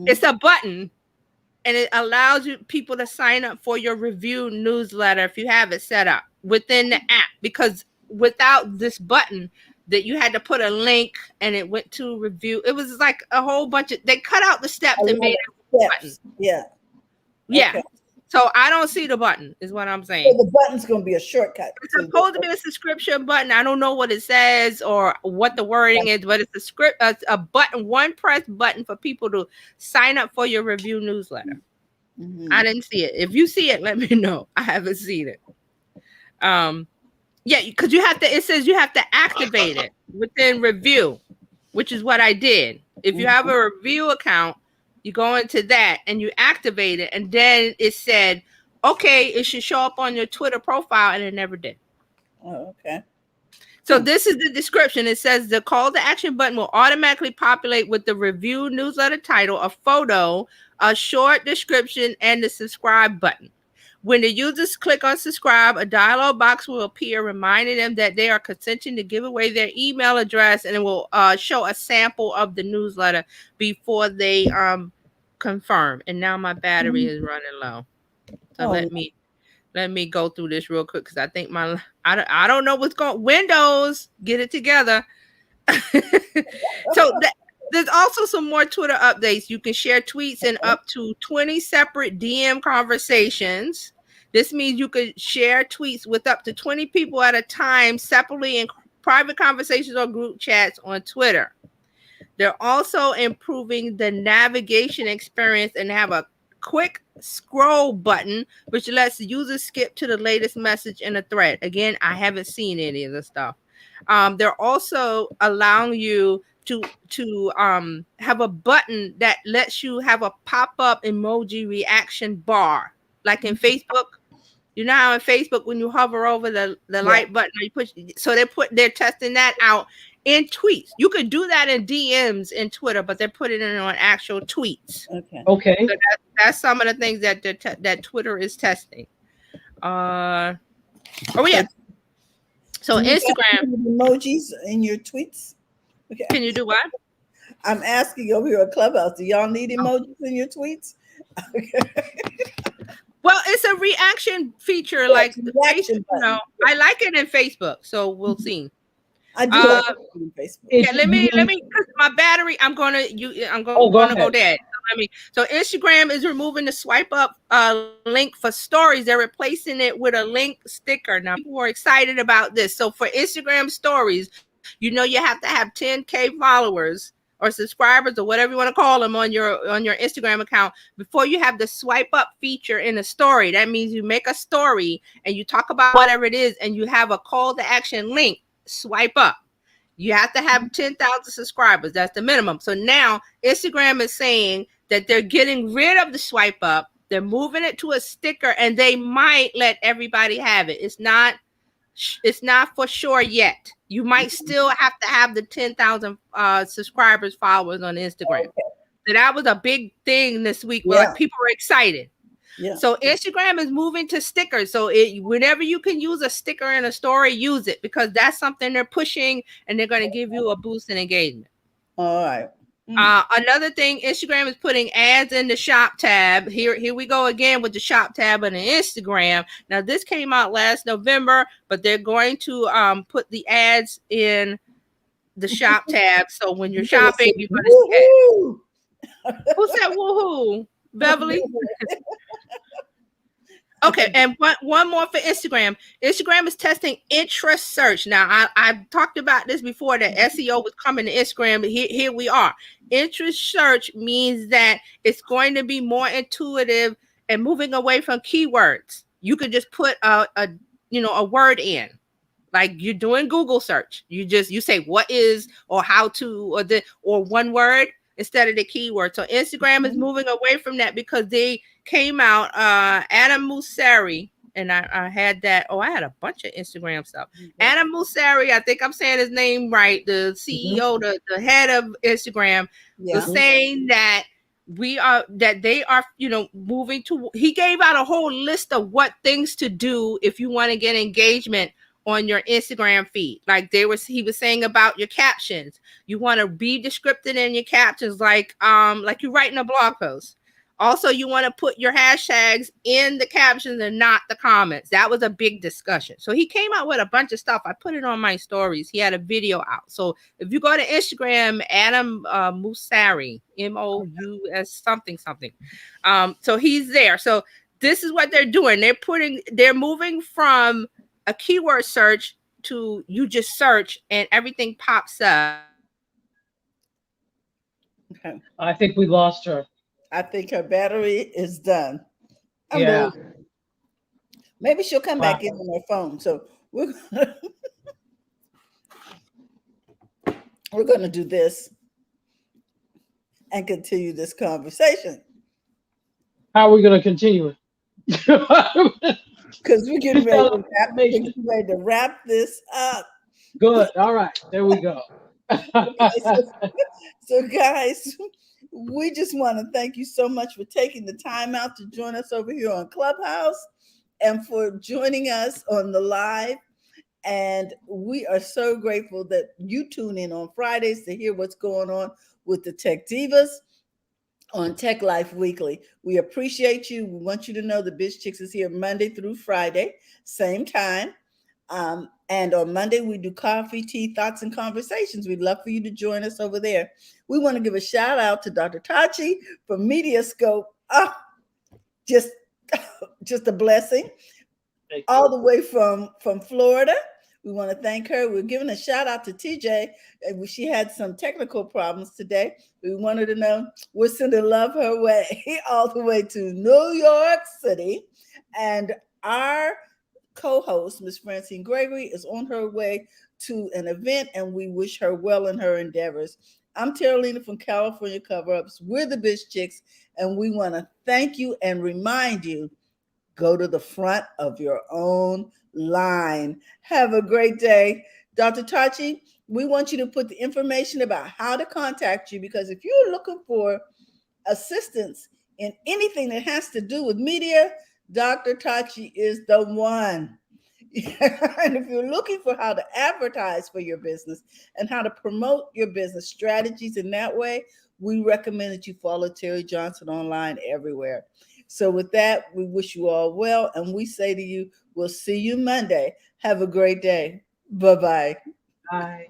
it's a button. And it allows people to sign up for your review newsletter if you have it set up within the app. Because without this button, that you had to put a link and it went to review. It was like a whole bunch of. They cut out the steps and made it a button. Yeah. Okay. So I don't see the button, is what I'm saying. So the button's going to be a shortcut. It's supposed to be a subscription button. I don't know what it says or what the wording is, but it's a button, one press button for people to sign up for your review newsletter. I didn't see it. If you see it, let me know. I haven't seen it. Because it says you have to activate it within review, which is what I did. If you have a review account, you go into that and you activate it, and then it said, okay, it should show up on your Twitter profile, and it never did. Oh, okay. So this is the description. It says the call to action button will automatically populate with the review newsletter title, a photo, a short description, and the subscribe button. When the users click on subscribe, a dialog box will appear reminding them that they are consenting to give away their email address, and it will show a sample of the newsletter before they confirm. And now my battery is running low. So let me go through this real quick, because I think I don't know what's going. Windows, get it together. So there's also some more Twitter updates. You can share tweets in up to 20 separate DM conversations. This means you could share tweets with up to 20 people at a time separately in private conversations or group chats on Twitter. They're also improving the navigation experience and have a quick scroll button, which lets users skip to the latest message in a thread. Again, I haven't seen any of this stuff. They're also allowing you to have a button that lets you have a pop-up emoji reaction bar, like in Facebook. You know how in Facebook, when you hover over the light button, you push. So they're testing that out in tweets. You could do that in DMs in Twitter, but they're putting it on actual tweets. Okay. So that's some of the things that that Twitter is testing. So Instagram emojis in your tweets. Okay. Can you do what? I'm asking over here at Clubhouse, do y'all need emojis in your tweets? Well, it's a reaction feature, Yes, like reaction button. I like it in Facebook, so we'll see. I do Uh, like it on Facebook. yeah, let me 'cause my battery. I'm gonna Oh, go gonna go ahead. dead. So Instagram is removing the swipe up link for stories. They're replacing it with a link sticker. Now people were excited about this. So for Instagram stories, you know you have to have 10K followers or subscribers or whatever you want to call them on your Instagram account before you have the swipe up feature in a story. That means you make a story and you talk about whatever it is and you have a call to action link. Swipe up. You have to have 10,000 subscribers. That's the minimum. So now Instagram is saying that they're getting rid of the swipe up. They're moving it to a sticker and they might let everybody have it. It's not for sure yet. You might still have to have the 10,000 subscribers, followers on Instagram. Okay. So that was a big thing this week where like, people were excited. Yeah. So Instagram is moving to stickers. So whenever you can use a sticker in a story, use it because that's something they're pushing and they're going to give you a boost in engagement. All right. Another thing, Instagram is putting ads in the shop tab. Here we go again with the shop tab on the Instagram. Now this came out last November, but they're going to put the ads in the shop tab. So when you're shopping, you're going to see ads. Who said woohoo? Beverly? Okay, and one more for Instagram. Instagram is testing interest search. Now, I've talked about this before, that SEO was coming to Instagram, but here we are. Interest search means that it's going to be more intuitive and moving away from keywords. You could just put a word in. Like you're doing Google search. You say what is or how to or one word instead of the keyword. So Instagram is moving away from that because they came out, Adam Mosseri, and I had that. Oh, I had a bunch of Instagram stuff. Adam Mosseri, I think I'm saying his name right, the CEO, the head of Instagram, was saying that they are, moving to, he gave out a whole list of what things to do if you want to get engagement on your Instagram feed. Like he was saying about your captions. You want to be descriptive in your captions, like you're writing a blog post. Also, you want to put your hashtags in the captions and not the comments. That was a big discussion. So he came out with a bunch of stuff. I put it on my stories. He had a video out. So if you go to Instagram, Adam Mosseri, MOUS something. So he's there. So this is what they're doing. They're moving from a keyword search to you just search and everything pops up. Okay. I think we lost her. I think her battery is done. Yeah. Maybe she'll come back in on her phone. So we're gonna do this and continue this conversation. How are we gonna continue it? Because we're getting ready to wrap this up. Good. All right. There we go. So guys, we just want to thank you so much for taking the time out to join us over here on Clubhouse and for joining us on the live. And we are so grateful that you tune in on Fridays to hear what's going on with the Tech Divas on Tech Life Weekly. We appreciate you. We want you to know the BizChicks is here Monday through Friday, same time. And on Monday, we do coffee, tea, thoughts, and conversations. We'd love for you to join us over there. We want to give a shout out to Dr. Tachi from Mediascope. Oh, just a blessing. All the way from Florida. We want to thank her. We're giving a shout out to TJ. She had some technical problems today. We wanted to know we're sending love her way all the way to New York City. And our co-host, Miss Francine Gregory, is on her way to an event, and we wish her well in her endeavors. I'm Terralina from California Cover-Ups. We're the BizChicks, and we want to thank you and remind you, go to the front of your own line. Have a great day. Dr. Tachi, we want you to put the information about how to contact you, because if you're looking for assistance in anything that has to do with media, Dr. Tachi is the one. And if you're looking for how to advertise for your business and how to promote your business strategies in that way, we recommend that you follow Terry Johnson online everywhere. So with that, we wish you all well, and we say to you, we'll see you Monday. Have a great day. Bye-bye. Bye.